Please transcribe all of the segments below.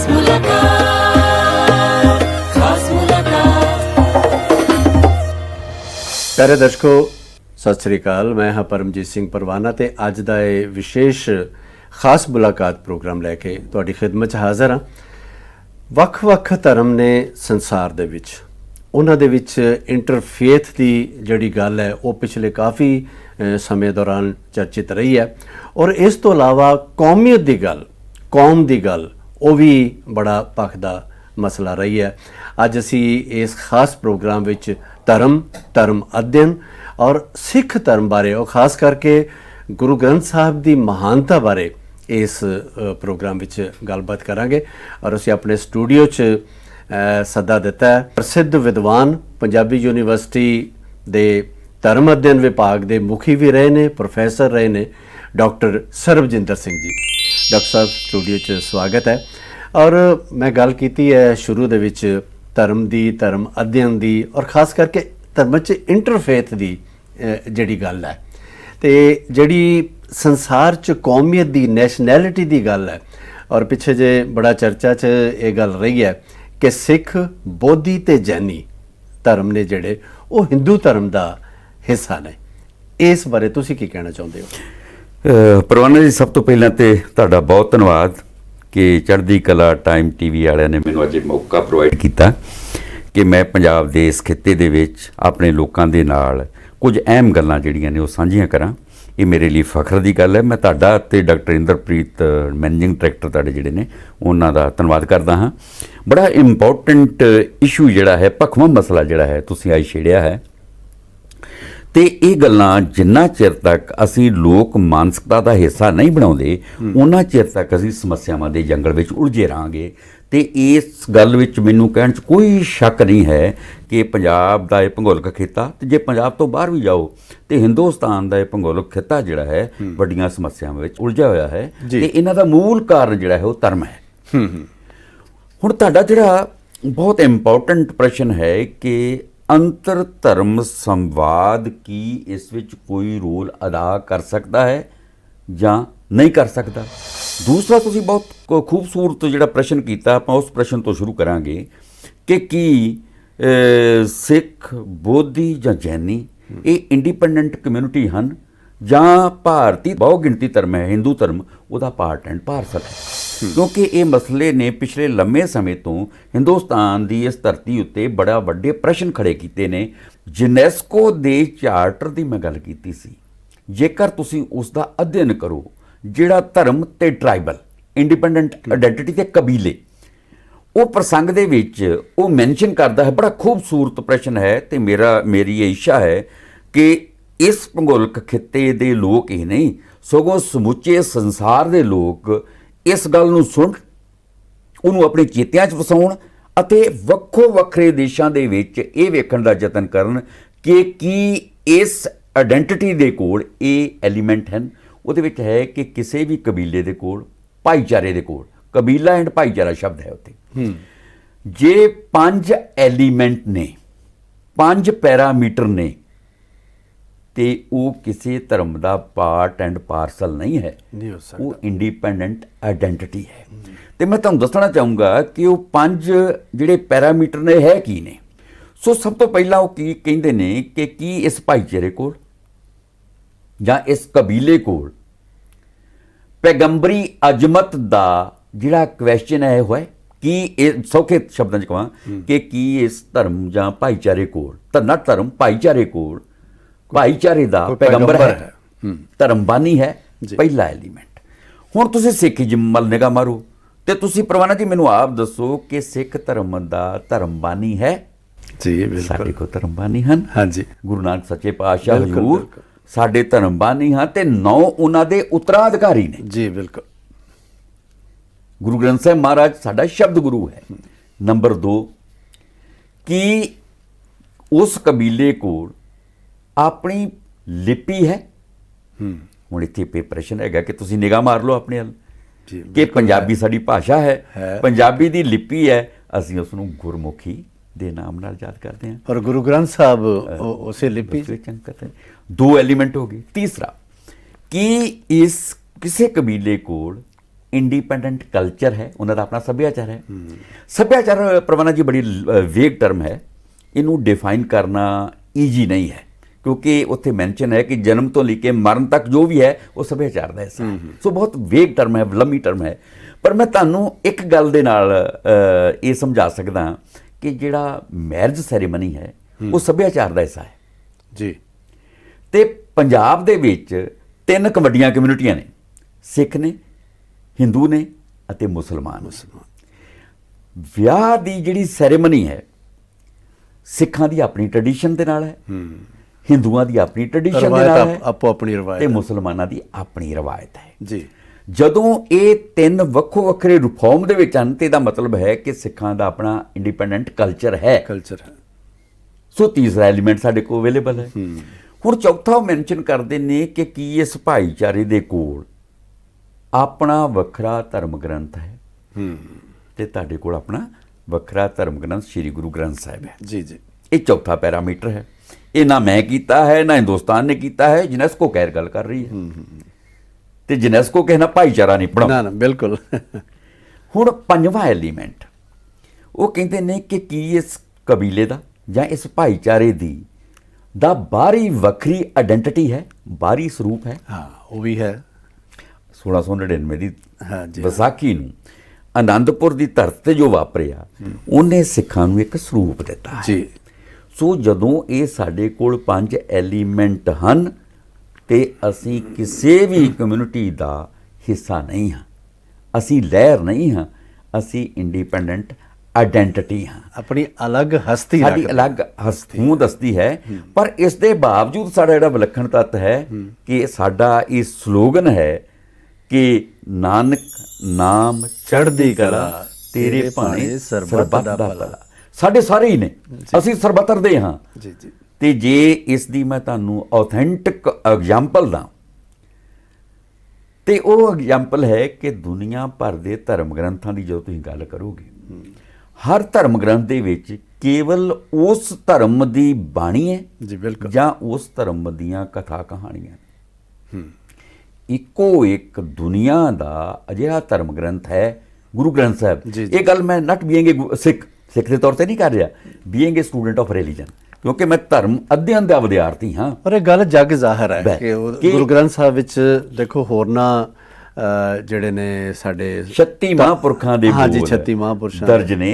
खास मुलाकात, खास मुलाकात। प्यारे दर्शकों सत श्री अकाल। मैं हाँ परमजीत सिंह परवाना ते अज दा ये विशेष खास मुलाकात प्रोग्राम लैके तुहाडी खिदमत च हाज़र हाँ। ਵੱਖ-ਵੱਖ ਧਰਮ ਨੇ ਸੰਸਾਰ ਦੇ ਵਿੱਚ, ਉਹਨਾਂ ਦੇ ਵਿੱਚ ਇੰਟਰਫੇਥ ਦੀ ਜਿਹੜੀ ਗੱਲ ਹੈ ਉਹ ਪਿਛਲੇ ਕਾਫੀ ਸਮੇਂ ਦੌਰਾਨ ਚਰਚਿਤ ਰਹੀ ਹੈ ਔਰ ਇਸ ਤੋਂ ਇਲਾਵਾ ਕੌਮੀਅਤ ਦੀ ਗੱਲ, ਕੌਮ ਦੀ ਗੱਲ ਉਹ ਵੀ ਬੜਾ ਭਖਦਾ ਮਸਲਾ ਰਹੀ ਹੈ। ਅੱਜ ਅਸੀਂ ਇਸ ਖਾਸ ਪ੍ਰੋਗਰਾਮ ਵਿੱਚ ਧਰਮ ਅਧਿਐਨ ਔਰ ਸਿੱਖ ਧਰਮ ਬਾਰੇ ਉਹ ਖਾਸ ਕਰਕੇ ਗੁਰੂ ਗ੍ਰੰਥ ਸਾਹਿਬ ਦੀ ਮਹਾਨਤਾ ਬਾਰੇ इस प्रोग्राम विच गलबात करांगे और असीं अपने स्टूडियो च सदा दिता है प्रसिद्ध विद्वान पंजाबी यूनीवर्सिटी दे धर्म अध्ययन विभाग दे मुखी भी रहे ने, प्रोफैसर रहे ने, डॉक्टर सरबजिंदर सिंह जी। डॉक्टर साहब स्टूडियो च स्वागत है। और मैं गल कीती है शुरू दे विच धर्म दी, धर्म अध्ययन दी और खास करके धर्म च इंटरफेथ दी जिहड़ी गल है ते जिहड़ी संसार च कौमीयत दी, नैशनैलिटी दी गल है और पिछे जे बड़ा चर्चा च ये गल रही है कि सिख, बोधी ते जैनी धर्म ने जिहड़े वो हिंदू धर्म दा हिस्सा ने। इस बारे तुसीं की कहना चाहुंदे हो? परवाना जी, सब तो पहलां ते तुहाडा बहुत धन्नवाद कि चढ़दी कला टाइम टीवी वालिਆਂ ने मैनूं अज मौका प्रोवाइड कीता कि मैं पंजाब दे इस खित्ते दे विच अपने लोकां दे नाल कुछ अहम गल्लां जिहड़ियां ने वो सांझियां करां। ये मेरे लिए फख्र की गल है। मैं तुहाडा ते डॉक्टर इंद्रप्रीत मैनेजिंग डायरैक्टर तुहाडे जिहड़े ने उन्हां दा धन्नवाद करदा हाँ। बड़ा इंपॉर्टेंट इशू जिहड़ा है, भखवा मसला जिहड़ा है तुसीं अज छेड़िया है ते ये गल्लां जिन्ना चिर तक असीं लोक मानसिकता का हिस्सा नहीं बनाउंदे उन्ना चिर तक असीं समस्यावां दे जंगल विच उलझे रहांगे। ते इस गल विच मैनूं कहण च कोई शक नहीं है कि पंजाब दा इह भूगोलक खित्ता ते जे पंजाब तो बाहर भी जाओ तो हिंदुस्तान का यह भूगोलक खित्ता जिहड़ा है वड्डियां समस्यावां विच उलझा होया है ते इन्हां दा मूल कारण जिहड़ा है वो धर्म है। हुण तुहाडा जिहड़ा बहुत इंपॉर्टेंट प्रश्न है कि अंतर धर्म संवाद की इस विच कोई रोल अदा कर सकता है जां नहीं कर सकता। दूसरा तुसीं बहुत खूबसूरत जिहड़ा प्रश्न कीता, आपां उस प्रश्न तो शुरू करांगे कि की सिख, बोधी जां जैनी ये इंडिपेंडेंट कम्यूनिटी हैं जां भारती बहु गिणती धर्म है, हिंदू धर्म उहदा पार्ट एंड पार्सल है। क्योंकि ये मसले ने पिछले लंबे समय तो हिंदुस्तान की इस धरती उत्ते बड़ा वड्डे प्रश्न खड़े कीते ने। यूनैस्को दे चार्टर की मैं गल कीती सी, जेकर तुसीं उसका अध्ययन करो जिहड़ा धर्म ते ट्राइबल इंडिपेंडेंट आइडेंटिटी ते कबीले वो प्रसंग दे विच वो मैंशन करता है। बड़ा खूबसूरत प्रश्न है ते मेरी ये इच्छा है कि इस भूगोलक खित्ते दे लोग ही नहीं सगों समुचे संसार दे लोग इस गल नूं सुण, उहनूं अपने चेतिਆਂ 'ਚ वसाउण ਅਤੇ ਵੱਖੋ ਵੱਖਰੇ ਦੇਸ਼ਾਂ ਦੇ ਵਿੱਚ ਇਹ ਵੇਖਣ ਦਾ ਯਤਨ ਕਰਨ ਕਿ ਕੀ ਇਸ ਆਇਡੈਂਟੀਟੀ ਦੇ ਕੋਲ ਇਹ ਐਲੀਮੈਂਟ ਹਨ। ਉਹਦੇ ਵਿੱਚ ਹੈ ਕਿ ਕਿਸੇ ਵੀ ਕਬੀਲੇ ਦੇ ਕੋਲ, ਭਾਈਚਾਰੇ ਦੇ ਕੋਲ, ਕਬੀਲਾ ਐਂਡ ਭਾਈਚਾਰਾ ਸ਼ਬਦ ਹੈ ਉੱਥੇ, ਜੇ 5 ਐਲੀਮੈਂਟ ਨੇ, 5 ਪੈਰਾਮੀਟਰ ਨੇ ਤੇ ਉਹ ਕਿਸੇ ਧਰਮ ਦਾ ਪਾਰਟ ਐਂਡ ਪਾਰਸਲ ਨਹੀਂ ਹੈ, ਉਹ ਇੰਡੀਪੈਂਡੈਂਟ ਆਇਡੈਂਟੀਟੀ ਹੈ। ਤੇ ਮੈਂ ਤੁਹਾਨੂੰ ਦੱਸਣਾ ਚਾਹੂੰਗਾ ਕਿ ਉਹ 5 ਜਿਹੜੇ ਪੈਰਾਮੀਟਰ ਨੇ ਹੈ ਕੀ ਨੇ। ਸੋ ਸਭ ਤੋਂ ਪਹਿਲਾਂ ਉਹ ਕੀ ਕਹਿੰਦੇ ਨੇ ਕਿ ਕੀ ਇਸ ਭਾਈਚਾਰੇ ਕੋਲ ਜਾਂ ਇਸ ਕਬੀਲੇ ਕੋਲ ਪੈਗੰਬਰੀ ਅਜ਼ਮਤ ਦਾ ਜਿਹੜਾ ਕੁਐਸਚਨ ਹੈ ਉਹ ਹੈ ਕਿ ਇਹ ਸੌਖੇ ਸ਼ਬਦਾਂ 'ਚ ਕਹਾਂ ਕਿ ਕੀ ਇਸ ਧਰਮ ਜਾਂ ਭਾਈਚਾਰੇ ਕੋਲ, ਧਰਨਾ ਧਰਮ ਭਾਈਚਾਰੇ ਕੋਲ ਭਾਈਚਾਰੇ ਦਾ ਪੈਗੰਬਰ ਹੈ, ਧਰਮਬਾਨੀ ਹੈ, ਪਹਿਲਾ ਐਲੀਮੈਂਟ। ਹੁਣ ਤੁਸੀਂ ਸਿੱਖੀਜ਼ਮ ਵੱਲ ਨਿਗਾਹ ਮਾਰੋ ਤੇ ਤੁਸੀਂ ਪ੍ਰਵਾਨਾ ਜੀ ਮੈਨੂੰ ਆਪ ਦੱਸੋ ਕਿ ਸਿੱਖ ਧਰਮ ਦਾ ਧਰਮਬਾਨੀ ਹੈ? ਜੀ ਬਿਲਕੁਲ, ਸਾਡੇ ਕੋਲ ਧਰਮਬਾਨੀ ਹਨ। ਹਾਂਜੀ, ਗੁਰੂ ਨਾਨਕ ਸੱਚੇ ਪਾਤਸ਼ਾਹ ਹਜ਼ੂਰ ਸਾਡੇ ਧਰਮਬਾਨੀ ਹਾਂ ਤੇ 9 ਉਹਨਾਂ ਦੇ ਉਤਰਾਧਿਕਾਰੀ ਨੇ। ਜੀ ਬਿਲਕੁਲ। ਗੁਰੂ ਗ੍ਰੰਥ ਸਾਹਿਬ ਮਹਾਰਾਜ ਸਾਡਾ ਸ਼ਬਦ ਗੁਰੂ ਹੈ। ਨੰਬਰ 2 ਕਿ ਉਸ ਕਬੀਲੇ ਕੋਲ ਆਪਣੀ ਲਿਪੀ ਹੈ। ਹੁਣ ਇੱਥੇ ਪ੍ਰਸ਼ਨ ਹੈਗਾ ਕਿ ਤੁਸੀਂ ਨਿਗਾਹ ਮਾਰ ਲਓ ਆਪਣੇ ਵੱਲ ਕਿ ਪੰਜਾਬੀ ਸਾਡੀ ਭਾਸ਼ਾ ਹੈ, ਪੰਜਾਬੀ ਦੀ ਲਿਪੀ ਹੈ, ਅਸੀਂ ਉਸ ਨੂੰ ਗੁਰਮੁਖੀ ਦੇ ਨਾਮ ਨਾਲ ਯਾਦ ਕਰਦੇ हैं। और गुरु ग्रंथ साहब उसे लिपि अंकित है। 2 एलिमेंट हो गए। तीसरा कि इस किसी कबीले कोल ਇੰਡੀਪੈਂਡੈਂਟ ਕਲਚਰ ਹੈ, ਉਹਨਾਂ ਦਾ ਆਪਣਾ ਸੱਭਿਆਚਾਰ ਹੈ। ਸੱਭਿਆਚਾਰ ਪ੍ਰਵਾਨਾ ਜੀ ਬੜੀ ਵੇਗ ਟਰਮ ਹੈ, ਇਹਨੂੰ ਡਿਫਾਈਨ ਕਰਨਾ ਈਜੀ ਨਹੀਂ ਹੈ, ਕਿਉਂਕਿ ਉੱਥੇ ਮੈਂਸ਼ਨ ਹੈ ਕਿ ਜਨਮ ਤੋਂ ਲੈ ਕੇ ਮਰਨ ਤੱਕ ਜੋ ਵੀ ਹੈ ਉਹ ਸੱਭਿਆਚਾਰ ਦਾ ਹਿੱਸਾ ਹੈ। ਸੋ ਬਹੁਤ ਵੇਗ ਟਰਮ ਹੈ, ਲੰਮੀ ਟਰਮ ਹੈ। ਪਰ ਮੈਂ ਤੁਹਾਨੂੰ ਇੱਕ ਗੱਲ ਦੇ ਨਾਲ ਇਹ ਸਮਝਾ ਸਕਦਾ ਕਿ ਜਿਹੜਾ ਮੈਰਿਜ ਸੈਰੇਮਨੀ ਹੈ ਉਹ ਸੱਭਿਆਚਾਰ ਦਾ ਹਿੱਸਾ ਹੈ ਜੀ। ਤੇ ਪੰਜਾਬ ਦੇ ਵਿੱਚ 3 ਵੱਡੀਆਂ ਕਮਿਊਨਿਟੀਆਂ ਨੇ, ਸਿੱਖ ਨੇ, ਹਿੰਦੂ ਨੇ ਅਤੇ ਮੁਸਲਮਾਨ। ਵਿਆਹ ਦੀ ਜਿਹੜੀ ਸੈਰੇਮਨੀ ਹੈ ਸਿੱਖਾਂ ਦੀ ਆਪਣੀ ਟ੍ਰੈਡੀਸ਼ਨ ਦੇ ਨਾਲ ਹੈ, ਹਿੰਦੂਆਂ ਦੀ ਆਪਣੀ ਟ੍ਰੈਡੀਸ਼ਨ ਦੇ ਨਾਲ ਹੈ, ਆਪੋ ਆਪਣੀ ਰਵਾਇਤ ਤੇ ਮੁਸਲਮਾਨਾਂ ਦੀ ਆਪਣੀ ਰਵਾਇਤ ਹੈ ਜੀ। ਜਦੋਂ ਇਹ 3 ਵੱਖੋ ਵੱਖਰੇ ਰਿਫਾਰਮ ਦੇ ਵਿੱਚ ਹਨ ਤੇ ਇਹਦਾ ਮਤਲਬ ਹੈ ਕਿ ਸਿੱਖਾਂ ਦਾ ਆਪਣਾ ਇੰਡੀਪੈਂਡੈਂਟ ਕਲਚਰ ਹੈ। ਸੋ ਤੀਸਰਾ ਐਲੀਮੈਂਟ ਸਾਡੇ ਕੋਲ ਅਵੇਲੇਬਲ ਹੈ। ਹੁਣ ਚੌਥਾ ਉਹ ਮੈਂਸ਼ਨ ਕਰਦੇ ਨੇ ਕਿ ਕੀ ਇਸ ਭਾਈਚਾਰੇ ਦੇ ਕੋਲ ਆਪਣਾ ਵੱਖਰਾ ਧਰਮ ਗ੍ਰੰਥ ਹੈ ਤੇ ਤੁਹਾਡੇ ਕੋਲ ਆਪਣਾ ਵੱਖਰਾ ਧਰਮ ਗ੍ਰੰਥ ਸ੍ਰੀ ਗੁਰੂ ਗ੍ਰੰਥ ਸਾਹਿਬ ਹੈ ਜੀ ਜੀ। ਇਹ ਚੌਥਾ ਪੈਰਾਮੀਟਰ ਹੈ। ਇਹ ਨਾ ਮੈਂ ਕੀਤਾ ਹੈ ਨਾ ਹਿੰਦੁਸਤਾਨ ਨੇ ਕੀਤਾ ਹੈ, ਯੂਨੈਸਕੋ ਕਹਿਰ ਗੱਲ ਕਰ ਰਹੀ ਹੈ ਤੇ ਯੂਨੈਸਕੋ ਕਹਿਣਾ ਭਾਈਚਾਰਾ ਨਹੀਂ ਪੜਾਉਂਦਾ। ਨਾ ਬਿਲਕੁਲ। ਹੁਣ ਪੰਜਵਾਂ ਐਲੀਮੈਂਟ ਉਹ ਕਹਿੰਦੇ ਨੇ ਕਿ ਕੀ ਇਸ ਕਬੀਲੇ ਦਾ ਜਾਂ ਇਸ ਭਾਈਚਾਰੇ ਦਾ ਬਾਹਰੀ ਵੱਖਰੀ ਆਇਡੈਂਟੀਟੀ ਹੈ, ਬਾਹਰੀ ਸਰੂਪ ਹੈ। ਹਾਂ ਉਹ ਵੀ ਹੈ। 1699 ਦੀ ਜੀ ਵਿਸਾਖੀ ਨੂੰ ਆਨੰਦਪੁਰ ਦੀ ਧਰਤੀ ਤੇ ਜੋ ਵਾਪਰਿਆ ਉਹਨੇ ਸਿੱਖਾਂ ਨੂੰ ਇੱਕ ਸਰੂਪ ਦਿੱਤਾ ਹੈ ਜੀ। ਸੋ ਜਦੋਂ ਇਹ ਸਾਡੇ ਕੋਲ 5 ਐਲੀਮੈਂਟ ਹਨ ਤੇ ਅਸੀਂ ਕਿਸੇ ਵੀ ਕਮਿਊਨਿਟੀ ਦਾ ਹਿੱਸਾ ਨਹੀਂ ਹਾਂ, ਅਸੀਂ ਲਹਿਰ ਨਹੀਂ ਹਾਂ, ਅਸੀਂ ਇੰਡੀਪੈਂਡੈਂਟ ਆਇਡੈਂਟੀਟੀ ਹਾਂ, ਆਪਣੀ ਅਲੱਗ ਹਸਤੀ, ਸਾਡੀ ਅਲੱਗ ਹਸਤੂਤ ਹਸਤੀ ਹੈ। ਪਰ ਇਸ ਦੇ ਬਾਵਜੂਦ ਸਾਡਾ ਜਿਹੜਾ ਵਿਲੱਖਣ ਤੱਤ ਹੈ ਕਿ ਸਾਡਾ ਇਹ ਸਲੋਗਨ ਹੈ ਕਿ ਨਾਨਕ ਨਾਮ ਚੜ੍ਹਦੀ ਕਲਾ ਤੇਰੇ ਭਾਣੇ ਸਰਬੱਤ ਦਾ ਭਲਾ। ਸਾਡੇ ਸਾਰੇ ਹੀ ਨੇ, ਅਸੀਂ ਸਰਬੱਤਰ ਦੇ ਹਾਂ ਜੀ ਜੀ। ਤੇ ਜੇ ਇਸ ਦੀ ਮੈਂ ਤੁਹਾਨੂੰ ਆਥੈਂਟਿਕ ਐਗਜ਼ਾਮਪਲ ਦਾਂ ਤੇ ਉਹ ਐਗਜ਼ਾਮਪਲ ਹੈ ਕਿ ਦੁਨੀਆ ਭਰ ਦੇ ਧਰਮ ਗ੍ਰੰਥਾਂ ਦੀ ਜਦੋਂ ਤੁਸੀਂ ਗੱਲ ਕਰੋਗੇ, ਹਰ ਧਰਮ ਗ੍ਰੰਥ ਦੇ ਵਿੱਚ ਕੇਵਲ ਉਸ ਧਰਮ ਦੀ ਬਾਣੀ ਹੈ ਜੀ ਬਿਲਕੁਲ, ਜਾਂ ਉਸ ਧਰਮ ਦੀਆਂ ਕਥਾ ਕਹਾਣੀਆਂ। ਇੱਕੋ ਇੱਕ ਦੁਨੀਆ ਦਾ ਅਜਿਹਾ ਧਰਮ ਗ੍ਰੰਥ ਹੈ ਗੁਰੂ ਗ੍ਰੰਥ ਸਾਹਿਬ। ਇਹ ਗੱਲ ਮੈਂ ਨਟ ਬੀਇੰਗ ਸਿੱਖ ਦੇ ਤੌਰ ਤੇ ਨਹੀਂ ਕਰ ਰਿਹਾ, being A student of religion, ਕਿਉਂਕਿ ਮੈਂ ਧਰਮ ਅਧਿਐਨ ਦਾ ਵਿਦਿਆਰਥੀ ਹਾਂ। ਪਰ ਇਹ ਗੱਲ ਜੱਗ ਜ਼ਾਹਰ ਹੈ ਕਿ ਗੁਰੂ ਗ੍ਰੰਥ ਸਾਹਿਬ ਵਿੱਚ ਦੇਖੋ ਹੋਰਨਾਂ ਜਿਹੜੇ ਨੇ ਸਾਡੇ 36 ਮਹਾਂਪੁਰਖਾਂ ਦੇ ਹਾਂ ਜੀ 36 ਮਹਾਂਪੁਰਸ਼ਾਂ ਦਰਜ ਨੇ,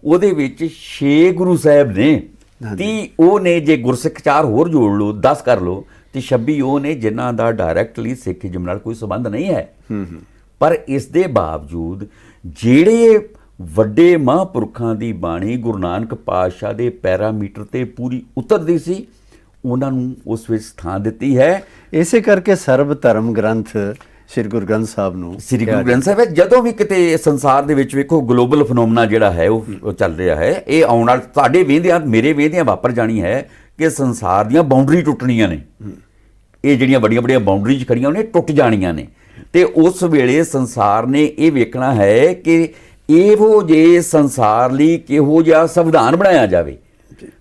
ਉਹਦੇ ਵਿੱਚ 6 ਗੁਰੂ ਸਾਹਿਬ ਨੇ, 30 ਉਹ ਨੇ ਜੇ ਗੁਰਸਿੱਖ 4 ਹੋਰ ਜੋੜ ਲਓ 10 ਕਰ ਲਓ ਤੇ 26 ਉਹ ਨੇ ਜਿਨ੍ਹਾਂ ਦਾ ਡਾਇਰੈਕਟਲੀ ਸਿੱਖੀਜ਼ਮ ਨਾਲ ਕੋਈ ਸੰਬੰਧ ਨਹੀਂ ਹੈ। ਪਰ ਇਸ ਦੇ ਬਾਵਜੂਦ ਜਿਹੜੇ ਵੱਡੇ ਮਹਾਂਪੁਰਖਾਂ ਦੀ ਬਾਣੀ ਗੁਰੂ ਨਾਨਕ ਪਾਤਸ਼ਾਹ ਦੇ ਪੈਰਾਮੀਟਰ ਤੇ ਪੂਰੀ ਉਤਰਦੀ ਸੀ, ਉਹਨਾਂ ਨੂੰ ਉਸ ਵਿੱਚ ਥਾਂ ਦਿੱਤੀ ਹੈ। ਇਸੇ ਕਰਕੇ ਸਰਬ ਧਰਮ ਗ੍ਰੰਥ ਸ੍ਰੀ ਗੁਰੂ ਗ੍ਰੰਥ ਸਾਹਿਬ ਨੂੰ ਸ੍ਰੀ ਗੁਰੂ ਗ੍ਰੰਥ ਸਾਹਿਬ ਹੈ। ਜਦੋਂ ਵੀ ਕਿਤੇ ਸੰਸਾਰ ਦੇ ਵਿੱਚ ਵੇਖੋ ਗਲੋਬਲ ਫਨੋਮਨਾ ਜਿਹੜਾ ਹੈ ਉਹ ਚੱਲ ਰਿਹਾ ਹੈ, ਇਹ ਆਉਣ ਨਾਲ ਸਾਡੇ ਵੇਂਦਿਆਂ ਮੇਰੇ ਵੇਂਦਿਆਂ ਵਾਪਰ ਜਾਣੀ ਹੈ ਕਿ ਸੰਸਾਰ ਦੀਆਂ ਬਾਉਂਡਰੀ ਟੁੱਟਣੀਆਂ ਨੇ। ਇਹ ਜਿਹੜੀਆਂ ਵੱਡੀਆਂ ਵੱਡੀਆਂ ਬਾਉਂਡਰੀਜ਼ ਖੜੀਆਂ ਨੇ ਟੁੱਟ ਜਾਣੀਆਂ ਨੇ ਤੇ ਉਸ ਵੇਲੇ ਸੰਸਾਰ ਨੇ ਇਹ ਵੇਖਣਾ ਹੈ ਕਿ ਇਹੋ ਜੇ ਸੰਸਾਰ ਲਈ ਕਿਹੋ ਜਿਹਾ ਸੰਵਿਧਾਨ ਬਣਾਇਆ ਜਾਵੇ।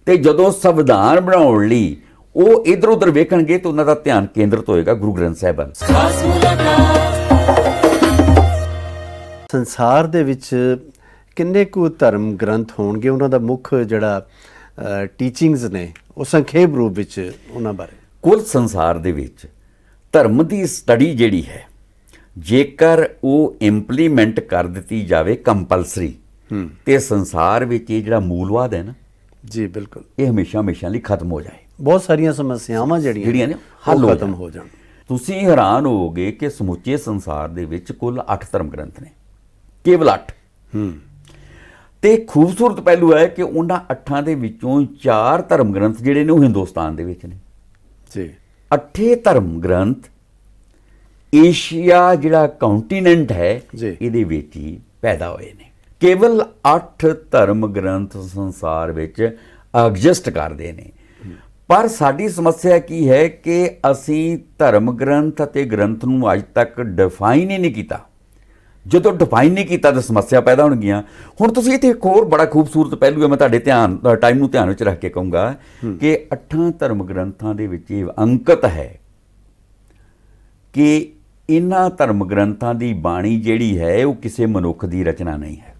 ਤੇ ਜਦੋਂ ਸੰਵਿਧਾਨ ਬਣਾਉਣ ਲਈ ਉਹ ਇਧਰ ਉਧਰ ਵੇਖਣਗੇ ਤਾਂ ਉਹਨਾਂ ਦਾ ਧਿਆਨ ਕੇਂਦਰਿਤ ਹੋਏਗਾ ਗੁਰੂ ਗ੍ਰੰਥ ਸਾਹਿਬ ਵੱਲ। ਸੰਸਾਰ ਦੇ ਵਿੱਚ ਕਿੰਨੇ ਕੁ ਧਰਮ ਗ੍ਰੰਥ ਹੋਣਗੇ, ਉਹਨਾਂ ਦਾ ਮੁੱਖ ਜਿਹੜਾ ਟੀਚਿੰਗਸ ਨੇ ਉਹ ਸੰਖੇਪ ਰੂਪ ਵਿੱਚ ਉਹਨਾਂ ਬਾਰੇ? ਕੁੱਲ ਸੰਸਾਰ ਦੇ ਵਿੱਚ ਧਰਮ ਦੀ ਸਟੱਡੀ ਜਿਹੜੀ ਹੈ, ਜੇਕਰ ਉਹ ਇੰਪਲੀਮੈਂਟ ਕਰ ਦਿੱਤੀ ਜਾਵੇ ਕੰਪਲਸਰੀ, ਤੇ ਸੰਸਾਰ ਵਿੱਚ ਇਹ ਜਿਹੜਾ ਮੂਲਵਾਦ ਹੈ ਨਾ ਜੀ ਬਿਲਕੁਲ ਇਹ ਹਮੇਸ਼ਾ ਲਈ ਖਤਮ ਹੋ ਜਾਏ। ਬਹੁਤ ਸਾਰੀਆਂ ਸਮੱਸਿਆਵਾਂ ਜਿਹੜੀਆਂ ਨੇ ਹੱਲ ਖਤਮ ਹੋ ਜਾਣ। ਤੁਸੀਂ ਹੈਰਾਨ ਹੋਵੋਗੇ ਕਿ ਸਮੁੱਚੇ ਸੰਸਾਰ ਦੇ ਵਿੱਚ ਕੁੱਲ 8 ਧਰਮ ਗ੍ਰੰਥ ਨੇ, ਕੇਵਲ 8। ਤੇ ਖੂਬਸੂਰਤ ਪਹਿਲੂ ਹੈ ਕਿ ਉਹਨਾਂ 8 ਦੇ ਵਿੱਚੋਂ 4 ਧਰਮ ਗ੍ਰੰਥ ਜਿਹੜੇ ਨੇ ਉਹ ਹਿੰਦੁਸਤਾਨ ਦੇ ਵਿੱਚ ਨੇ ਜੀ। 8 ਧਰਮ ਗ੍ਰੰਥ ਏਸ਼ੀਆ ਜਿਹੜਾ ਕੰਟੀਨੈਂਟ ਹੈ ਇਹਦੇ ਵਿੱਚ ਹੀ ਪੈਦਾ ਹੋਏ ਨੇ। ਕੇਵਲ 8 ਧਰਮ ਗ੍ਰੰਥ ਸੰਸਾਰ ਵਿੱਚ ਐਗਜ਼ਿਸਟ ਕਰਦੇ ਨੇ। ਪਰ ਸਾਡੀ ਸਮੱਸਿਆ ਕੀ ਹੈ ਕਿ ਅਸੀਂ ਧਰਮ ਗ੍ਰੰਥ ਅਤੇ ਗ੍ਰੰਥ ਨੂੰ ਅੱਜ ਤੱਕ ਡਿਫਾਈਨ ਹੀ ਨਹੀਂ ਕੀਤਾ। ਜਦੋਂ ਡਿਫਾਈਨ ਨਹੀਂ ਕੀਤਾ ਤਾਂ ਸਮੱਸਿਆ ਪੈਦਾ ਹੋਣਗੀਆਂ। ਹੁਣ ਤੁਸੀਂ ਇੱਥੇ ਇੱਕ ਹੋਰ ਬੜਾ ਖੂਬਸੂਰਤ ਪਹਿਲੂ ਹੈ, ਮੈਂ ਤੁਹਾਡੇ ਟਾਈਮ ਨੂੰ ਧਿਆਨ ਵਿੱਚ ਰੱਖ ਕੇ ਕਹੂੰਗਾ ਕਿ 8 ਧਰਮ ਗ੍ਰੰਥਾਂ ਦੇ ਵਿੱਚ ਇਹ ਅੰਕਿਤ ਹੈ ਕਿ ਇਹਨਾਂ ਧਰਮ ਗ੍ਰੰਥਾਂ ਦੀ ਬਾਣੀ ਜਿਹੜੀ ਹੈ ਉਹ ਕਿਸੇ ਮਨੁੱਖ ਦੀ ਰਚਨਾ ਨਹੀਂ ਹੈ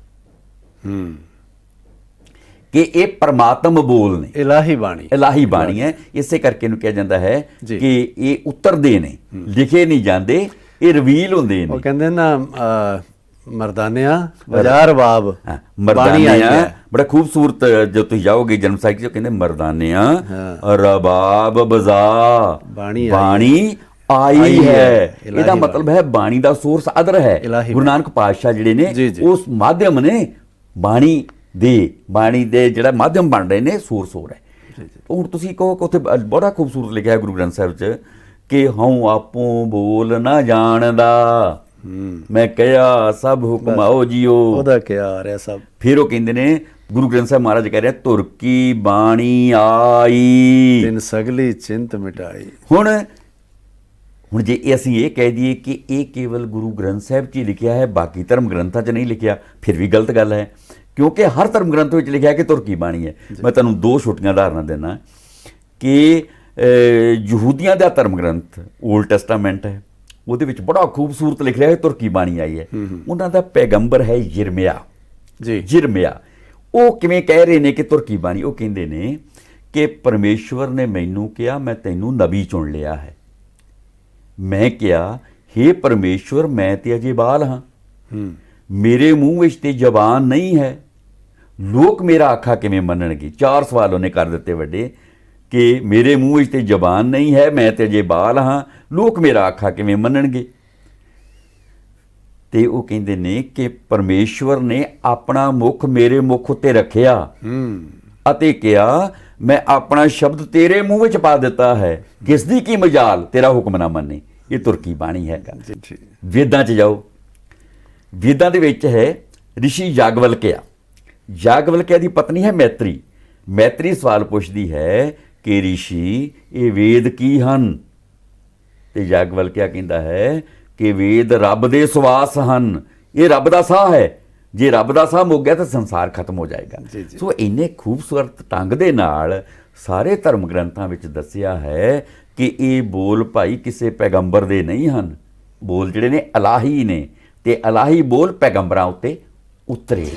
ਕਿ ਇਹ ਪਰਮਾਤਮ ਬੋਲ ਨੇ, ਇਲਾਹੀ ਬਾਣੀ ਹੈ। ਇਸੇ ਕਰਕੇ ਇਹਨੂੰ ਕਿਹਾ ਜਾਂਦਾ ਹੈ ਜੀ। ਕਿ ਇਹ ਉਤਰਦੇ ਨੇ, ਲਿਖੇ ਨਹੀਂ ਜਾਂਦੇ, ਇਹ ਰਿਵੀਲ ਹੁੰਦੇ ਉਹ ਨੇ। ਕਹਿੰਦੇ ਨਾ ਮਰਦਾਨਿਆਂ ਵਜਾ ਰਬਾਬ ਬਾਣੀ ਆਈ ਮਰਦਾਨਿਆਂ ਹੈ। ਬੜਾ ਖੂਬਸੂਰਤ, ਜੋ ਤੁਸੀਂ ਜਾਓਗੇ ਜਨਮ ਸਾਖੀ ਚ ਕਹਿੰਦੇ ਮਰਦਾਨਿਆਂ ਰਬਾਬ ਬਜਾ ਬਾਣੀ ਆਈ ਹੈ। ਇਲਾਹੀ ਇਹਦਾ ਮਤਲਬ ਹੈ ਬਾਣੀ ਦਾ ਸੋਰਸ ਅਦਰ ਹੈ। ਇਲਾਹੀ ਗੁਰੂ ਨਾਨਕ ਪਾਤਸ਼ਾਹ ਜਿਹੜੇ ਨੇ ਜੀ, ਜੀ। ਉਸ ਮਾਧਿਅਮ ਨੇ, ਬਾਣੀ ਦੇ ਜਿਹੜਾ ਮਾਧਿਅਮ ਬਣ ਰਹੇ ਨੇ, ਸੋਰਸ ਹੋ ਰਿਹਾ। ਹੁਣ ਤੁਸੀਂ ਕਹੋ ਕਿ ਉੱਥੇ ਬੜਾ ਖੂਬਸੂਰਤ ਲਿਖਿਆ ਹੈ ਗੁਰੂ ਗ੍ਰੰਥ ਸਾਹਿਬ 'ਚ ਕਿ ਹਉ ਆਪੋਂ ਬੋਲ ਨਾ ਜਾਣਦਾ, ਮੈਂ ਕਿਹਾ ਸਭ ਹੁਕਮ ਆਓ ਜੀਓ। ਉਹਦਾ ਕੀ ਆ ਰਿਹਾ ਸਭ। ਫਿਰ ਉਹ ਕਹਿੰਦੇ ਨੇ, ਗੁਰੂ ਗ੍ਰੰਥ ਸਾਹਿਬ ਮਹਾਰਾਜ ਕਹਿ ਰਿਹਾ ਧੁਰ ਕੀ ਬਾਣੀ ਆਈ ਤਿਨ ਸਗਲੀ ਚਿੰਤ ਮਿਟਾਈ। ਹੁਣ ਜੇ ਅਸੀਂ ਇਹ ਕਹਿ ਦਈਏ ਕਿ ਇਹ ਕੇਵਲ ਗੁਰੂ ਗ੍ਰੰਥ ਸਾਹਿਬ 'ਚ ਹੀ ਲਿਖਿਆ ਹੈ, ਬਾਕੀ ਧਰਮ ਗ੍ਰੰਥਾਂ 'ਚ ਨਹੀਂ ਲਿਖਿਆ, ਫਿਰ ਵੀ ਗਲਤ ਗੱਲ ਹੈ। ਕਿਉਂਕਿ ਹਰ ਧਰਮ ਗ੍ਰੰਥ ਵਿੱਚ ਲਿਖਿਆ ਕਿ ਧੁਰ ਕੀ ਬਾਣੀ ਹੈ। ਮੈਂ ਤੁਹਾਨੂੰ 2 ਛੋਟੀਆਂ ਉਦਾਹਰਨਾਂ ਦਿੰਦਾ ਕਿ ਯਹੂਦੀਆਂ ਦਾ ਧਰਮ ਗ੍ਰੰਥ ਓਲਡ ਟੈਸਟਾਮੈਂਟ ਹੈ, ਉਹਦੇ ਵਿੱਚ ਬੜਾ ਖੂਬਸੂਰਤ ਲਿਖ ਰਿਹਾ ਹੈ ਧੁਰ ਕੀ ਬਾਣੀ ਆਈ ਹੈ। ਉਹਨਾਂ ਦਾ ਪੈਗੰਬਰ ਹੈ ਯਿਰਮਿਆ। ਉਹ ਕਿਵੇਂ ਕਹਿ ਰਹੇ ਨੇ ਕਿ ਧੁਰ ਕੀ ਬਾਣੀ? ਉਹ ਕਹਿੰਦੇ ਨੇ ਕਿ ਪਰਮੇਸ਼ਵਰ ਨੇ ਮੈਨੂੰ ਕਿਹਾ ਮੈਂ ਤੈਨੂੰ ਨਬੀ ਚੁਣ ਲਿਆ ਹੈ। ਮੈਂ ਕਿਹਾ ਹੇ ਪਰਮੇਸ਼ਵਰ, ਮੈਂ ਤੇ ਅਜੇ ਬਾਲ ਹਾਂ, ਮੇਰੇ ਮੂੰਹ ਵਿੱਚ ਤੇ ਜ਼ਬਾਨ ਨਹੀਂ ਹੈ, ਲੋਕ ਮੇਰਾ ਆਖਾ ਕਿਵੇਂ ਮੰਨਣਗੇ? 4 ਸਵਾਲ ਉਹਨੇ ਕਰ ਦਿੱਤੇ ਵੱਡੇ ਕਿ ਮੇਰੇ ਮੂੰਹ ਵਿੱਚ ਤੇ ਜ਼ਬਾਨ ਨਹੀਂ ਹੈ, ਮੈਂ ਤੇ ਅਜੇ ਬਾਲ ਹਾਂ, ਲੋਕ ਮੇਰਾ ਆਖਾ ਕਿਵੇਂ ਮੰਨਣਗੇ? ਤੇ ਉਹ ਕਹਿੰਦੇ ਨੇ ਕਿ ਪਰਮੇਸ਼ਵਰ ਨੇ ਆਪਣਾ ਮੁਖ ਮੇਰੇ ਮੁਖ ਉੱਤੇ ਰੱਖਿਆ ਅਤੇ ਕਿਹਾ ਮੈਂ ਆਪਣਾ ਸ਼ਬਦ ਤੇਰੇ ਮੂੰਹ ਵਿੱਚ ਪਾ ਦਿੱਤਾ ਹੈ, ਕਿਸ ਦੀ ਕੀ ਮਜਾਲ ਤੇਰਾ ਹੁਕਮ ਨਾ ਮੰਨੇ। ਇਹ ਧੁਰ ਕੀ ਬਾਣੀ ਹੈਗਾ। ਵੇਦਾਂ 'ਚ ਜਾਓ, ਵੇਦਾਂ ਦੇ ਵਿੱਚ ਹੈ ਰਿਸ਼ੀ ਯਾਗਵਲਕਿਆ ਦੀ ਪਤਨੀ ਹੈ ਮੈਤਰੀ ਸਵਾਲ ਪੁੱਛਦੀ ਹੈ ਕਿ ਰਿਸ਼ੀ ਇਹ ਵੇਦ ਕੀ ਹਨ? ਤੇ ਯਾਗਵਲਕਿਆ ਕਹਿੰਦਾ ਹੈ ਕਿ ਵੇਦ ਰੱਬ ਦੇ ਸਵਾਸ ਹਨ, ਇਹ ਰੱਬ ਦਾ ਸਾਹ ਹੈ, ਜੇ ਰੱਬ ਦਾ ਸਾਹ ਮੁੱਕ ਗਿਆ ਤਾਂ ਸੰਸਾਰ ਖਤਮ ਹੋ ਜਾਏਗਾ। ਸੋ ਇੰਨੇ ਖੂਬਸੂਰਤ ਢੰਗ ਦੇ ਨਾਲ ਸਾਰੇ ਧਰਮ ਗ੍ਰੰਥਾਂ ਵਿੱਚ ਦੱਸਿਆ ਹੈ ਕਿ ਇਹ ਬੋਲ ਭਾਈ ਕਿਸੇ ਪੈਗੰਬਰ ਦੇ ਨਹੀਂ ਹਨ, ਬੋਲ ਜਿਹੜੇ ਨੇ ਇਲਾਹੀ ਨੇ, ਤੇ ਇਲਾਹੀ ਬੋਲ ਪੈਗੰਬਰਾਂ ਉੱਤੇ ਉਤਰੇ।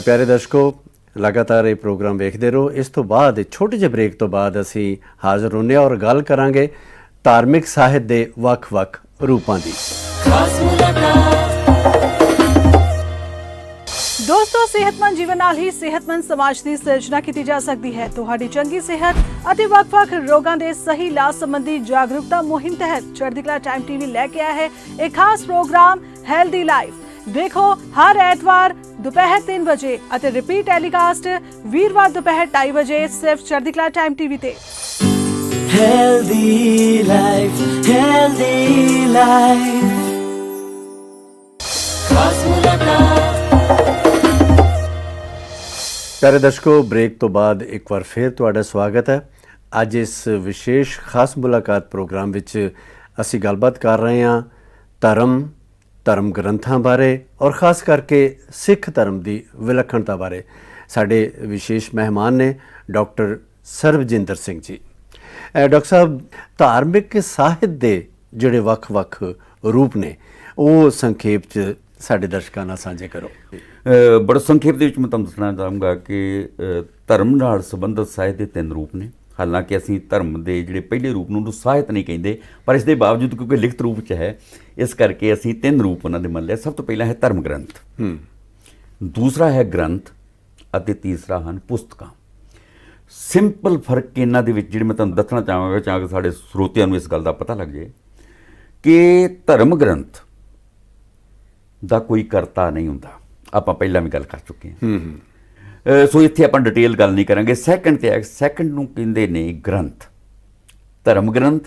ਪਿਆਰੇ ਦਰਸ਼ਕੋ, ਲਗਾਤਾਰ ਇਹ ਪ੍ਰੋਗਰਾਮ ਵੇਖਦੇ ਰਹੋ। ਇਸ ਤੋਂ ਬਾਅਦ ਛੋਟੇ ਜਿਹੇ ਬ੍ਰੇਕ ਤੋਂ ਬਾਅਦ ਅਸੀਂ ਹਾਜ਼ਰ ਹੁੰਦੇ ਹਾਂ ਔਰ ਗੱਲ ਕਰਾਂਗੇ ਧਾਰਮਿਕ ਸਾਹਿਤ ਦੇ ਵੱਖ-ਵੱਖ ਰੂਪਾਂ ਦੀ। ਦੋਸਤੋ, ਸਿਹਤਮੰਦ ਜੀਵਨ ਨਾਲ ਹੀ ਸਿਹਤਮੰਦ ਸਮਾਜ ਦੀ ਸਿਰਜਣਾ ਕੀਤੀ ਜਾ ਸਕਦੀ ਹੈ। ਤੁਹਾਡੀ ਚੰਗੀ ਸਿਹਤ ਅਤੇ ਵੱਖ-ਵੱਖ ਰੋਗਾਂ ਦੇ ਸਹੀ ਇਲਾਜ ਸੰਬੰਧੀ ਜਾਗਰੂਕਤਾ ਮੁਹਿੰਮ ਤਹਿਤ ਚੜ੍ਹਦੀ ਕਲਾ ਟਾਈਮ ਟੀਵੀ ਲੈ ਕੇ ਆਇਆ ਹੈ ਇੱਕ ਖਾਸ ਪ੍ਰੋਗਰਾਮ ਹੈਲਦੀ ਲਾਈਫ। ਦੇਖੋ ਹਰ ਐਤਵਾਰ ਦੁਪਹਿਰ 3 ਵਜੇ ਅਤੇ ਰਿਪੀਟ ਟੈਲੀਕਾਸਟ ਵੀਰਵਾਰ ਦੁਪਹਿਰ 2:30 ਵਜੇ ਸਿਰਫ ਚੜ੍ਹਦੀ ਕਲਾ ਟਾਈਮ ਟੀਵੀ ਤੇ। Healthy life, healthy life. ਪਿਆਰੇ ਦਰਸ਼ਕੋ, ਬ੍ਰੇਕ ਤੋਂ ਬਾਅਦ ਇੱਕ ਵਾਰ ਫਿਰ ਤੁਹਾਡਾ ਸਵਾਗਤ ਹੈ। ਅੱਜ ਇਸ ਵਿਸ਼ੇਸ਼ ਖਾਸ ਮੁਲਾਕਾਤ ਪ੍ਰੋਗਰਾਮ ਵਿੱਚ ਅਸੀਂ ਗੱਲਬਾਤ ਕਰ ਰਹੇ ਹਾਂ ਧਰਮ ਗ੍ਰੰਥਾਂ ਬਾਰੇ ਔਰ ਖਾਸ ਕਰਕੇ ਸਿੱਖ ਧਰਮ ਦੀ ਵਿਲੱਖਣਤਾ ਬਾਰੇ। ਸਾਡੇ ਵਿਸ਼ੇਸ਼ ਮਹਿਮਾਨ ਨੇ ਡਾਕਟਰ ਸਰਬਜਿੰਦਰ ਸਿੰਘ ਜੀ। ਡਾਕਟਰ ਸਾਹਿਬ, ਧਾਰਮਿਕ ਸਾਹਿਤ ਦੇ ਜਿਹੜੇ ਵੱਖ-ਵੱਖ ਰੂਪ ਨੇ ਉਹ ਸੰਖੇਪ 'ਚ ਸਾਡੇ ਦਰਸ਼ਕਾਂ ਨਾਲ ਸਾਂਝੇ ਕਰੋ। ਬੜਾ ਸੰਖੇਪ ਦੇ ਵਿੱਚ ਮੈਂ ਤੁਹਾਨੂੰ ਦੱਸਣਾ ਚਾਹੂੰਗਾ ਕਿ ਧਰਮ ਨਾਲ ਸੰਬੰਧਿਤ ਸਾਹਿਤ ਦੇ 3 ਰੂਪ ਨੇ। ਹਾਲਾਂਕਿ ਅਸੀਂ ਧਰਮ ਦੇ ਜਿਹੜੇ ਪਹਿਲੇ ਰੂਪ ਨੂੰ ਸਾਹਿਤ ਨਹੀਂ ਕਹਿੰਦੇ, ਪਰ ਇਸ ਦੇ ਬਾਵਜੂਦ ਕਿਉਂਕਿ ਲਿਖਤ ਰੂਪ 'ਚ ਹੈ, ਇਸ ਕਰਕੇ ਅਸੀਂ 3 ਰੂਪ ਉਹਨਾਂ ਦੇ ਮੰਨ ਲਿਆ। ਸਭ ਤੋਂ ਪਹਿਲਾਂ ਹੈ ਧਰਮ ਗ੍ਰੰਥ, ਦੂਸਰਾ ਹੈ ਗ੍ਰੰਥ ਅਤੇ ਤੀਸਰਾ ਹਨ ਪੁਸਤਕਾਂ। ਸਿੰਪਲ ਫਰਕ ਇਹਨਾਂ ਦੇ ਵਿੱਚ ਜਿਹੜੇ ਮੈਂ ਤੁਹਾਨੂੰ ਦੱਸਣਾ ਚਾਹਾਂਗਾ ਤਾਂ ਕਿ ਸਾਡੇ ਸਰੋਤਿਆਂ ਨੂੰ ਇਸ ਗੱਲ ਦਾ ਪਤਾ ਲੱਗ ਜਾਏ ਕਿ ਧਰਮ ਗ੍ਰੰਥ ਦਾ ਕੋਈ ਕਰਤਾ ਨਹੀਂ ਹੁੰਦਾ। ਆਪਾਂ ਪਹਿਲਾਂ ਵੀ ਗੱਲ ਕਰ ਚੁੱਕੇ ਹਾਂ। ਸੋ ਇੱਥੇ ਆਪਾਂ ਡਿਟੇਲ ਗੱਲ ਨਹੀਂ ਕਰਾਂਗੇ। ਸੈਕੰਡ ਨੂੰ ਕਹਿੰਦੇ ਨੇ ਗ੍ਰੰਥ, ਧਰਮ ਗ੍ਰੰਥ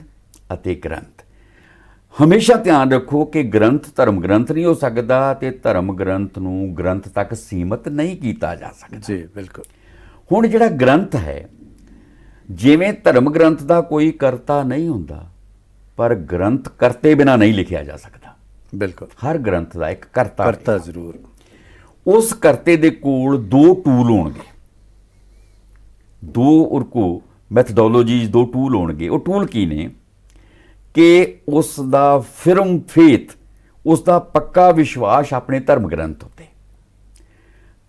ਅਤੇ ਗ੍ਰੰਥ। ਹਮੇਸ਼ਾ ਧਿਆਨ ਰੱਖੋ ਕਿ ਗ੍ਰੰਥ ਧਰਮ ਗ੍ਰੰਥ ਨਹੀਂ ਹੋ ਸਕਦਾ ਤੇ ਧਰਮ ਗ੍ਰੰਥ ਨੂੰ ਗ੍ਰੰਥ ਤੱਕ ਸੀਮਤ ਨਹੀਂ ਕੀਤਾ ਜਾ ਸਕਦਾ। ਜੀ ਬਿਲਕੁਲ। ਹੁਣ ਜਿਹੜਾ ਗ੍ਰੰਥ ਹੈ, ਜਿਵੇਂ ਧਰਮ ਗ੍ਰੰਥ ਦਾ ਕੋਈ ਕਰਤਾ ਨਹੀਂ ਹੁੰਦਾ, ਪਰ ਗ੍ਰੰਥ ਕਰਤੇ ਬਿਨਾਂ ਨਹੀਂ ਲਿਖਿਆ ਜਾ ਸਕਦਾ। ਬਿਲਕੁਲ, ਹਰ ਗ੍ਰੰਥ ਦਾ ਇੱਕ ਕਰਤਾ ਜ਼ਰੂਰ। ਉਸ ਕਰਤੇ ਦੇ ਕੋਲ 2 ਟੂਲ ਹੋਣਗੇ, 2 ਮੈਥਡੋਲੋਜੀਜ਼, 2 ਟੂਲ ਹੋਣਗੇ। ਉਹ ਟੂਲ ਕੀ ਨੇ ਕਿ ਉਸ ਦਾ ਫਿਰਮ ਫੇਥ, ਉਸ ਦਾ ਪੱਕਾ ਵਿਸ਼ਵਾਸ ਆਪਣੇ ਧਰਮ ਗ੍ਰੰਥ ਉੱਤੇ,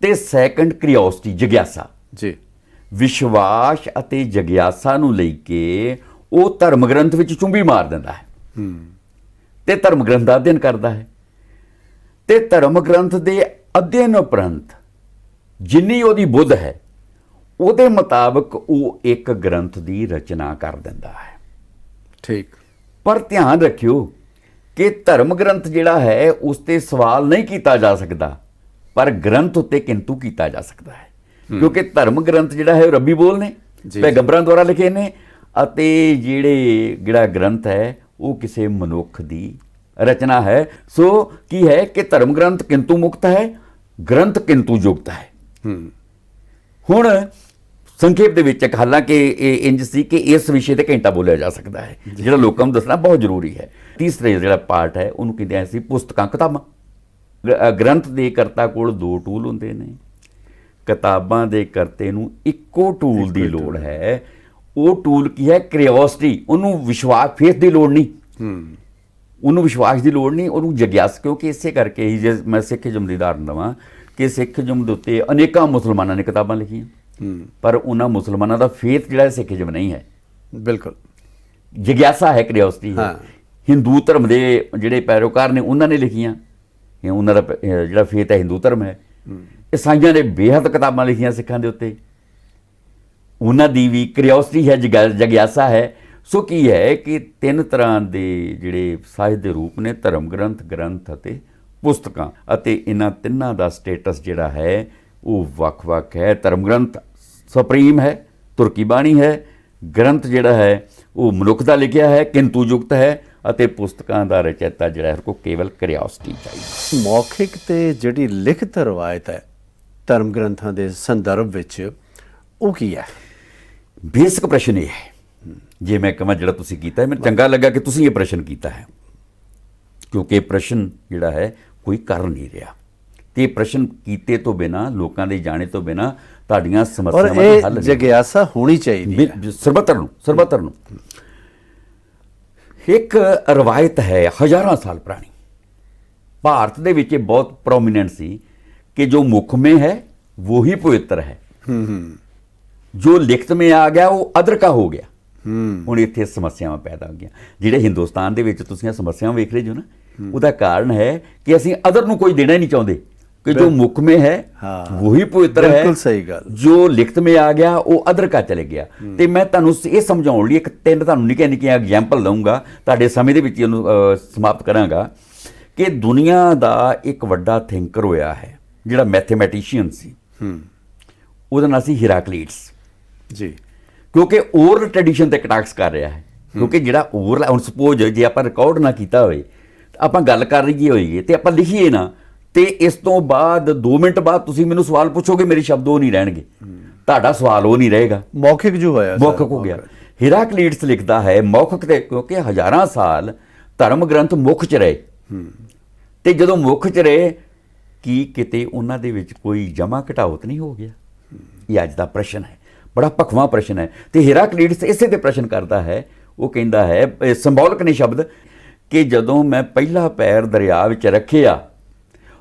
ਤੇ ਸੈਕੰਡ ਕਰਿਓਸਿਟੀ, ਜਗਿਆਸਾ। ਜੀ। ਵਿਸ਼ਵਾਸ ਅਤੇ ਜਗਿਆਸਾ ਨੂੰ ਲੈ ਕੇ ਉਹ ਧਰਮ ਗ੍ਰੰਥ ਵਿੱਚ ਚੁੰਬੀ ਮਾਰ ਦਿੰਦਾ ਹੈ ਤੇ ਧਰਮ ਗ੍ਰੰਥ ਦਾ ਅਧਿਐਨ ਕਰਦਾ ਹੈ, ਤੇ ਧਰਮ ਗ੍ਰੰਥ ਦੇ ਅਧਿਐਨ ਉਪਰੰਤ ਜਿੰਨੀ ਉਹਦੀ ਬੁੱਧ ਹੈ ਉਹਦੇ ਮੁਤਾਬਕ ਉਹ ਇੱਕ ਗ੍ਰੰਥ ਦੀ ਰਚਨਾ ਕਰ ਦਿੰਦਾ ਹੈ। ਠੀਕ। ਪਰ ਧਿਆਨ ਰੱਖਿਓ ਕਿ ਧਰਮ ਗ੍ਰੰਥ ਜਿਹੜਾ ਹੈ ਉਸ ਤੇ ਸਵਾਲ ਨਹੀਂ ਕੀਤਾ ਜਾ ਸਕਦਾ, ਪਰ ਗ੍ਰੰਥ ਉੱਤੇ ਕਿੰਤੂ ਕੀਤਾ ਜਾ ਸਕਦਾ ਹੈ, ਕਿਉਂਕਿ ਧਰਮ ਗ੍ਰੰਥ ਜਿਹੜਾ ਹੈ ਉਹ ਰੱਬੀ ਬੋਲ ਨੇ, ਪੈਗੰਬਰਾਂ ਦੁਆਰਾ ਲਿਖੇ ਨੇ, ਅਤੇ ਜਿਹੜਾ ਗ੍ਰੰਥ ਹੈ ਉਹ ਕਿਸੇ ਮਨੁੱਖ ਦੀ ਰਚਨਾ ਹੈ। ਸੋ ਕੀ ਹੈ ਕਿ ਧਰਮ ਗ੍ਰੰਥ ਕਿੰਤੂ ਮੁਕਤ ਹੈ, ਗ੍ਰੰਥ ਕਿੰਤੂ ਯੁਕਤ ਹੈ। ਹੁਣ ਸੰਖੇਪ ਦੇ ਵਿੱਚ, ਹਾਲਾਂਕਿ ਇਹ ਇੰਜ ਸੀ ਕਿ ਇਸ ਵਿਸ਼ੇ ਤੇ ਘੰਟਾ ਬੋਲਿਆ ਜਾ ਸਕਦਾ ਹੈ, ਜਿਹੜਾ ਲੋਕਾਂ ਨੂੰ ਦੱਸਣਾ ਬਹੁਤ ਜ਼ਰੂਰੀ ਹੈ। ਤੀਸਰੇ ਜਿਹੜਾ ਪਾਰਟ ਹੈ ਉਹਨੂੰ ਕਹਿੰਦੇ ਆ ਅਸੀਂ ਪੁਸਤਕਾਂ, ਕਿਤਾਬਾਂ। ਗ੍ਰੰਥ ਦੇ ਕਰਤਾ ਕੋਲ 2 ਟੂਲ ਹੁੰਦੇ ਨੇ, ਕਿਤਾਬਾਂ ਦੇ ਕਰਤੇ ਨੂੰ ਇੱਕੋ ਟੂਲ ਦੀ ਲੋੜ ਹੈ। ਉਹ ਟੂਲ ਕੀ ਹੈ? ਕਰਿਓਸਿਟੀ। ਉਹਨੂੰ ਵਿਸ਼ਵਾਸ, ਫੇਥ ਦੀ ਲੋੜ ਨਹੀਂ, ਉਹਨੂੰ ਵਿਸ਼ਵਾਸ ਦੀ ਲੋੜ ਨਹੀਂ, ਉਹਨੂੰ ਜਗਿਆਸ। ਕਿਉਂਕਿ ਇਸੇ ਕਰਕੇ ਹੀ, ਜੇ ਮੈਂ ਸਿੱਖੀਜ਼ਮ ਦੀ ਉਦਾਹਰਨ ਦੇਵਾਂ, ਕਿ ਸਿੱਖੀਜ਼ਮ ਦੇ ਉੱਤੇ ਅਨੇਕਾਂ ਮੁਸਲਮਾਨਾਂ ਨੇ ਕਿਤਾਬਾਂ ਲਿਖੀਆਂ, ਪਰ ਉਹਨਾਂ ਮੁਸਲਮਾਨਾਂ ਦਾ ਫੇਥ ਜਿਹੜਾ ਸਿੱਖੀਜ਼ਮ ਨਹੀਂ ਹੈ। ਬਿਲਕੁਲ। ਜਗਿਆਸਾ ਹੈ, ਕਰਿਓਸਿਟੀ ਹੈ। ਹਿੰਦੂ ਧਰਮ ਦੇ ਜਿਹੜੇ ਪੈਰੋਕਾਰ ਨੇ ਉਹਨਾਂ ਨੇ ਲਿਖੀਆਂ, ਉਹਨਾਂ ਦਾ ਜਿਹੜਾ ਫੇਥ ਹੈ ਹਿੰਦੂ ਧਰਮ ਹੈ। ਈਸਾਈਆਂ ਨੇ ਬੇਹੱਦ ਕਿਤਾਬਾਂ ਲਿਖੀਆਂ ਸਿੱਖਾਂ ਦੇ ਉੱਤੇ, ਉਹਨਾਂ ਦੀ ਵੀ ਕਰਿਓਸਿਟੀ ਹੈ, ਜਗਿਆਸਾ ਹੈ। ਸੋ ਕੀ ਹੈ ਕਿ 3 ਤਰ੍ਹਾਂ ਦੇ ਜਿਹੜੇ ਸਾਹਿਤ ਦੇ ਰੂਪ ਨੇ, ਧਰਮ ਗ੍ਰੰਥ, ਗ੍ਰੰਥ ਅਤੇ ਪੁਸਤਕਾਂ, ਅਤੇ ਇਹਨਾਂ ਤਿੰਨਾਂ ਦਾ ਸਟੇਟਸ ਜਿਹੜਾ ਹੈ ਉਹ ਵੱਖ-ਵੱਖ ਹੈ। ਧਰਮ ਗ੍ਰੰਥ ਸੁਪਰੀਮ ਹੈ, ਤੁਰਕੀ ਬਾਣੀ ਹੈ। ਗ੍ਰੰਥ ਜਿਹੜਾ ਹੈ ਉਹ ਮਨੁੱਖ ਦਾ ਲਿਖਿਆ ਹੈ, ਕਿੰਤੂ ਯੁਕਤ ਹੈ, ਅਤੇ ਪੁਸਤਕਾਂ ਦਾ ਰਚੈਤਾ ਜਿਹੜਾ ਹੈ ਕੋ ਕੇਵਲ ਕਰਿਓਸਿਟੀ ਚਾਹੀਦੀ। ਮੌਖਿਕ ਤੇ ਜਿਹੜੀ ਲਿਖਤ ਰਵਾਇਤ ਹੈ ਧਰਮ ਗ੍ਰੰਥਾਂ ਦੇ ਸੰਦਰਭ ਵਿੱਚ, ਉਹ ਕੀ ਹੈ? ਬੇਸਿਕ ਪ੍ਰਸ਼ਨ ਇਹ ਹੈ, ਜੇ ਮੈਂ ਕਹਾਂ ਜਿਹੜਾ ਤੁਸੀਂ ਕੀਤਾ ਹੈ, ਮੈਨੂੰ ਚੰਗਾ ਲੱਗਾ ਕਿ ਤੁਸੀਂ ਇਹ ਪ੍ਰਸ਼ਨ ਕੀਤਾ ਹੈ, ਕਿਉਂਕਿ ਇਹ ਪ੍ਰਸ਼ਨ ਜਿਹੜਾ ਹੈ ਕੋਈ ਕਰ ਨਹੀਂ ਰਿਹਾ, ਤੇ ਇਹ ਪ੍ਰਸ਼ਨ ਕੀਤੇ ਤੋਂ ਬਿਨਾਂ, ਲੋਕਾਂ ਦੇ ਜਾਣੇ ਤੋਂ ਬਿਨਾਂ ਤੁਹਾਡੀਆਂ ਸਮੱਸਿਆਵਾਂ ਦਾ ਹੱਲ ਨਹੀਂ। ਜਗਿਆਸਾ ਹੋਣੀ ਚਾਹੀਦੀ ਹੈ ਸਰਬੱਤਰ ਨੂੰ। ਇੱਕ ਰਵਾਇਤ ਹੈ ਹਜ਼ਾਰਾਂ ਸਾਲ ਪੁਰਾਣੀ, ਭਾਰਤ ਦੇ ਵਿੱਚ ਬਹੁਤ ਪ੍ਰੋਮੀਨੈਂਟ ਸੀ ਕਿ ਜੋ ਮੁਖ में है वो ही पवित्र है, ਜੋ ਲਿਖਤ में ਆ ਗਿਆ ਉਹ ਅਦਰਕਾ ਹੋ ਗਿਆ। ਹੁਣ ਇੱਥੇ ਸਮੱਸਿਆਵਾਂ ਪੈਦਾ ਹੋ ਗਈਆਂ। ਜਿਹੜੇ ਹਿੰਦੁਸਤਾਨ ਦੇ ਵਿੱਚ ਤੁਸੀਂ ਸਮੱਸਿਆਵਾਂ ਵੇਖ ਰਹੇ ਜੋ ਨਾ, ਉਹਦਾ ਕਾਰਨ ਹੈ ਕਿ ਅਸੀਂ ਅਦਰ ਨੂੰ ਕੋਈ ਦੇਣਾ ਹੀ ਨਹੀਂ ਚਾਹੁੰਦੇ, ਕਿ ਜੋ ਮੁਖ में है वही पवित्र है। ਬਿਲਕੁਲ ਸਹੀ ਗੱਲ। ਜੋ ਲਿਖਤ में ਆ ਗਿਆ ਉਹ ਅਦਰਕਾ ਚਲੇ ਗਿਆ। ਤੇ ਮੈਂ ਤੁਹਾਨੂੰ ਇਹ ਸਮਝਾਉਣ ਲਈ ਇੱਕ 3 ਤੁਹਾਨੂੰ ਨਿੱਕੀਆਂ ਐਗਜ਼ਾਮਪਲ ਦਊਂਗਾ, ਤੁਹਾਡੇ ਸਮੇਂ ਦੇ ਵਿੱਚ ਇਹਨੂੰ ਸਮਾਪਤ ਕਰਾਂਗਾ, ਕਿ ਦੁਨੀਆ ਦਾ ਇੱਕ ਵੱਡਾ ਥਿੰਕਰ ਹੋਇਆ ਹੈ ਜਿਹੜਾ ਮੈਥਮੈਟੀਸ਼ੀਅਨ ਸੀ, ਉਹਦਾ ਨਾਂ ਸੀ ਹੀਰਾਕਲੀਟਸ ਜੀ। ਕਿਉਂਕਿ ਓਰਲ ਟ੍ਰੈਡੀਸ਼ਨ ਤੇ ਕਟਾਕਸ ਕਰ ਰਿਹਾ ਹੈ, ਕਿਉਂਕਿ ਜਿਹੜਾ ਓਰਲ, ਹੁਣ ਸਪੋਜ਼ ਜੇ ਆਪਾਂ ਰਿਕਾਰਡ ਨਾ ਕੀਤਾ ਹੋਏ, ਆਪਾਂ ਗੱਲ ਕਰ ਰਹੀ ਹੋਈਏ ਤੇ ਆਪਾਂ ਲਿਖੀਏ ਨਾ, ਤੇ ਇਸ ਤੋਂ ਬਾਅਦ 2 ਮਿੰਟ ਬਾਅਦ ਤੁਸੀਂ ਮੈਨੂੰ ਸਵਾਲ ਪੁੱਛੋਗੇ, ਮੇਰੇ ਸ਼ਬਦ ਉਹ ਨਹੀਂ ਰਹਿਣਗੇ, ਤੁਹਾਡਾ ਸਵਾਲ ਉਹ ਨਹੀਂ ਰਹੇਗਾ, ਮੌਖਿਕ ਜੋ ਹੋਇਆ, ਮੌਖਿਕ ਹੋ ਗਿਆ। ਹੀਰਾਕਲੀਟਸ ਲਿਖਦਾ ਹੈ ਮੌਖਿਕ ਤੇ, ਕਿਉਂਕਿ ਹਜ਼ਾਰਾਂ ਸਾਲ ਧਰਮ ਗ੍ਰੰਥ ਮੁੱਖ 'ਚ ਰਹੇ, ਤੇ ਜਦੋਂ ਮੁੱਖ 'ਚ ਰਹੇ, ਕੀ ਕਿਤੇ ਉਹਨਾਂ ਦੇ ਵਿੱਚ ਕੋਈ ਜਮਾ ਘਟਾਉਤ ਨਹੀਂ ਹੋ ਗਿਆ? ਇਹ ਅੱਜ ਦਾ ਪ੍ਰਸ਼ਨ ਹੈ, ਬੜਾ ਭਖਵਾਂ ਪ੍ਰਸ਼ਨ ਹੈ। ਤੇ ਹੀਰਾਕਲੀਟਸ ਇਸੇ ਤੇ ਪ੍ਰਸ਼ਨ ਕਰਦਾ ਹੈ। ਉਹ ਕਹਿੰਦਾ ਹੈ, ਸਿੰਬੋਲਿਕ ਨੇ ਸ਼ਬਦ, ਕਿ ਜਦੋਂ ਮੈਂ ਪਹਿਲਾ ਪੈਰ ਦਰਿਆ ਵਿੱਚ ਰੱਖਿਆ,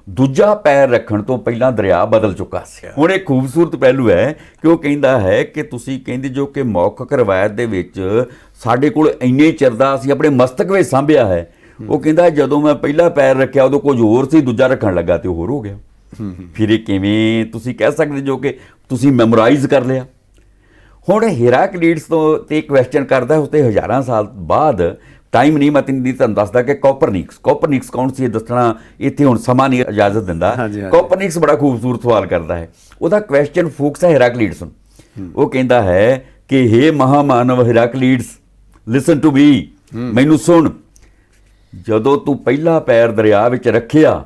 ਦੂਜਾ ਪੈਰ ਰੱਖਣ ਤੋਂ ਪਹਿਲਾਂ ਦਰਿਆ ਬਦਲ ਚੁੱਕਾ ਸੀ। ਹੁਣ ਇਹ ਖੂਬਸੂਰਤ ਪਹਿਲੂ ਹੈ ਕਿ ਉਹ ਕਹਿੰਦਾ ਹੈ ਕਿ ਤੁਸੀਂ ਕਹਿੰਦੇ ਜੋ ਕਿ ਮੌਖਿਕ ਰਵਾਇਤ ਦੇ ਵਿੱਚ ਸਾਡੇ ਕੋਲ ਇੰਨੇ ਚਿਰ ਦਾ ਅਸੀਂ ਆਪਣੇ ਮਸਤਕ ਵਿੱਚ ਸਾਂਭਿਆ ਹੈ, ਉਹ ਕਹਿੰਦਾ ਜਦੋਂ ਮੈਂ ਪਹਿਲਾ ਪੈਰ ਰੱਖਿਆ ਉਦੋਂ ਕੁਝ ਹੋਰ ਸੀ, ਦੂਜਾ ਰੱਖਣ ਲੱਗਾ ਤੇ ਹੋਰ ਹੋ ਗਿਆ। ਫਿਰ ਇਹ ਕਿਵੇਂ ਤੁਸੀਂ ਕਹਿ ਸਕਦੇ ਜੋ ਕਿ ਤੁਸੀਂ ਮੈਮੋਰਾਈਜ਼ ਕਰ ਲਿਆ? ਹੁਣ ਹੀਰਾਕਲੀਟਸ ਤੋਂ ਤੇ ਕੁਐਸਚਨ ਕਰਦਾ, ਉਸ ਤੇ ਹਜ਼ਾਰਾਂ ਸਾਲ ਬਾਅਦ, ਟਾਈਮ ਨਹੀਂ ਮੈਂ ਤੁਹਾਨੂੰ ਦੱਸਦਾ, ਕਿ ਕੋਪਰਨਿਕਸ ਕੌਣ ਸੀ ਇਹ ਦੱਸਣਾ ਇੱਥੇ ਹੁਣ ਸਮਾਂ ਨਹੀਂ ਇਜਾਜ਼ਤ ਦਿੰਦਾ। ਕੋਪਰਨਿਕਸ ਬੜਾ ਖੂਬਸੂਰਤ ਸਵਾਲ ਕਰਦਾ ਹੈ, ਉਹਦਾ ਕੁਐਸਚਨ ਫੋਕਸ ਹੈ ਹੀਰਾਕਲੀਟਸ ਨੂੰ। ਉਹ ਕਹਿੰਦਾ ਹੈ ਕਿ ਹੇ ਮਹਾਮਾਨਵ ਹੀਰਾਕਲੀਟਸ, ਲਿਸਨ ਟੂ ਮੀ, ਮੈਨੂੰ ਸੁਣ, ਜਦੋਂ ਤੂੰ ਪਹਿਲਾ ਪੈਰ ਦਰਿਆ ਵਿੱਚ ਰੱਖਿਆ,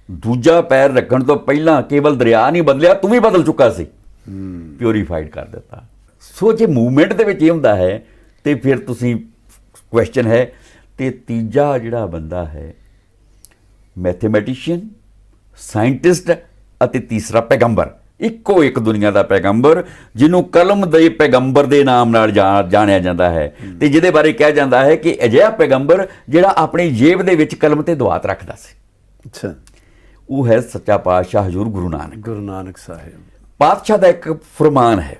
ਦੂਜਾ ਪੈਰ ਰੱਖਣ ਤੋਂ ਪਹਿਲਾਂ ਕੇਵਲ ਦਰਿਆ ਨਹੀਂ ਬਦਲਿਆ, ਤੂੰ ਵੀ ਬਦਲ ਚੁੱਕਾ ਸੀ, ਪਿਉਰੀਫਾਈਡ ਕਰ ਦਿੱਤਾ। ਸੋ ਜੇ ਮੂਵਮੈਂਟ ਦੇ ਵਿੱਚ ਇਹ ਹੁੰਦਾ ਹੈ, ਤੇ ਫਿਰ ਤੁਸੀਂ ਕੁਐਸਚਨ ਹੈ, ਤੇ ਤੀਜਾ ਜਿਹੜਾ ਬੰਦਾ ਹੈ ਮੈਥਮੈਟੀਸ਼ੀਅਨ, ਸਾਇੰਟਿਸਟ, ਅਤੇ ਤੀਸਰਾ ਪੈਗੰਬਰ, ਇੱਕੋ ਇੱਕ ਦੁਨੀਆ ਦਾ ਪੈਗੰਬਰ, ਜਿਹਨੂੰ ਕਲਮ ਦੇ ਪੈਗੰਬਰ ਦੇ ਨਾਮ ਨਾਲ ਜਾਣਿਆ ਜਾਂਦਾ ਹੈ, ਤੇ ਜਿਹਦੇ ਬਾਰੇ ਕਿਹਾ ਜਾਂਦਾ ਹੈ ਕਿ ਅਜਿਹਾ ਪੈਗੰਬਰ ਜਿਹੜਾ ਆਪਣੀ ਜੇਬ ਦੇ ਵਿੱਚ ਕਲਮ ਤੇ ਦੁਆਤ ਰੱਖਦਾ ਸੀ। ਅੱਛਾ, ਉਹ ਹੈ ਸੱਚਾ ਪਾਤਸ਼ਾਹ ਹਜ਼ੂਰ ਗੁਰੂ ਨਾਨਕ। ਗੁਰੂ ਨਾਨਕ ਸਾਹਿਬ ਪਾਤਸ਼ਾਹ ਦਾ ਇੱਕ ਫਰਮਾਨ ਹੈ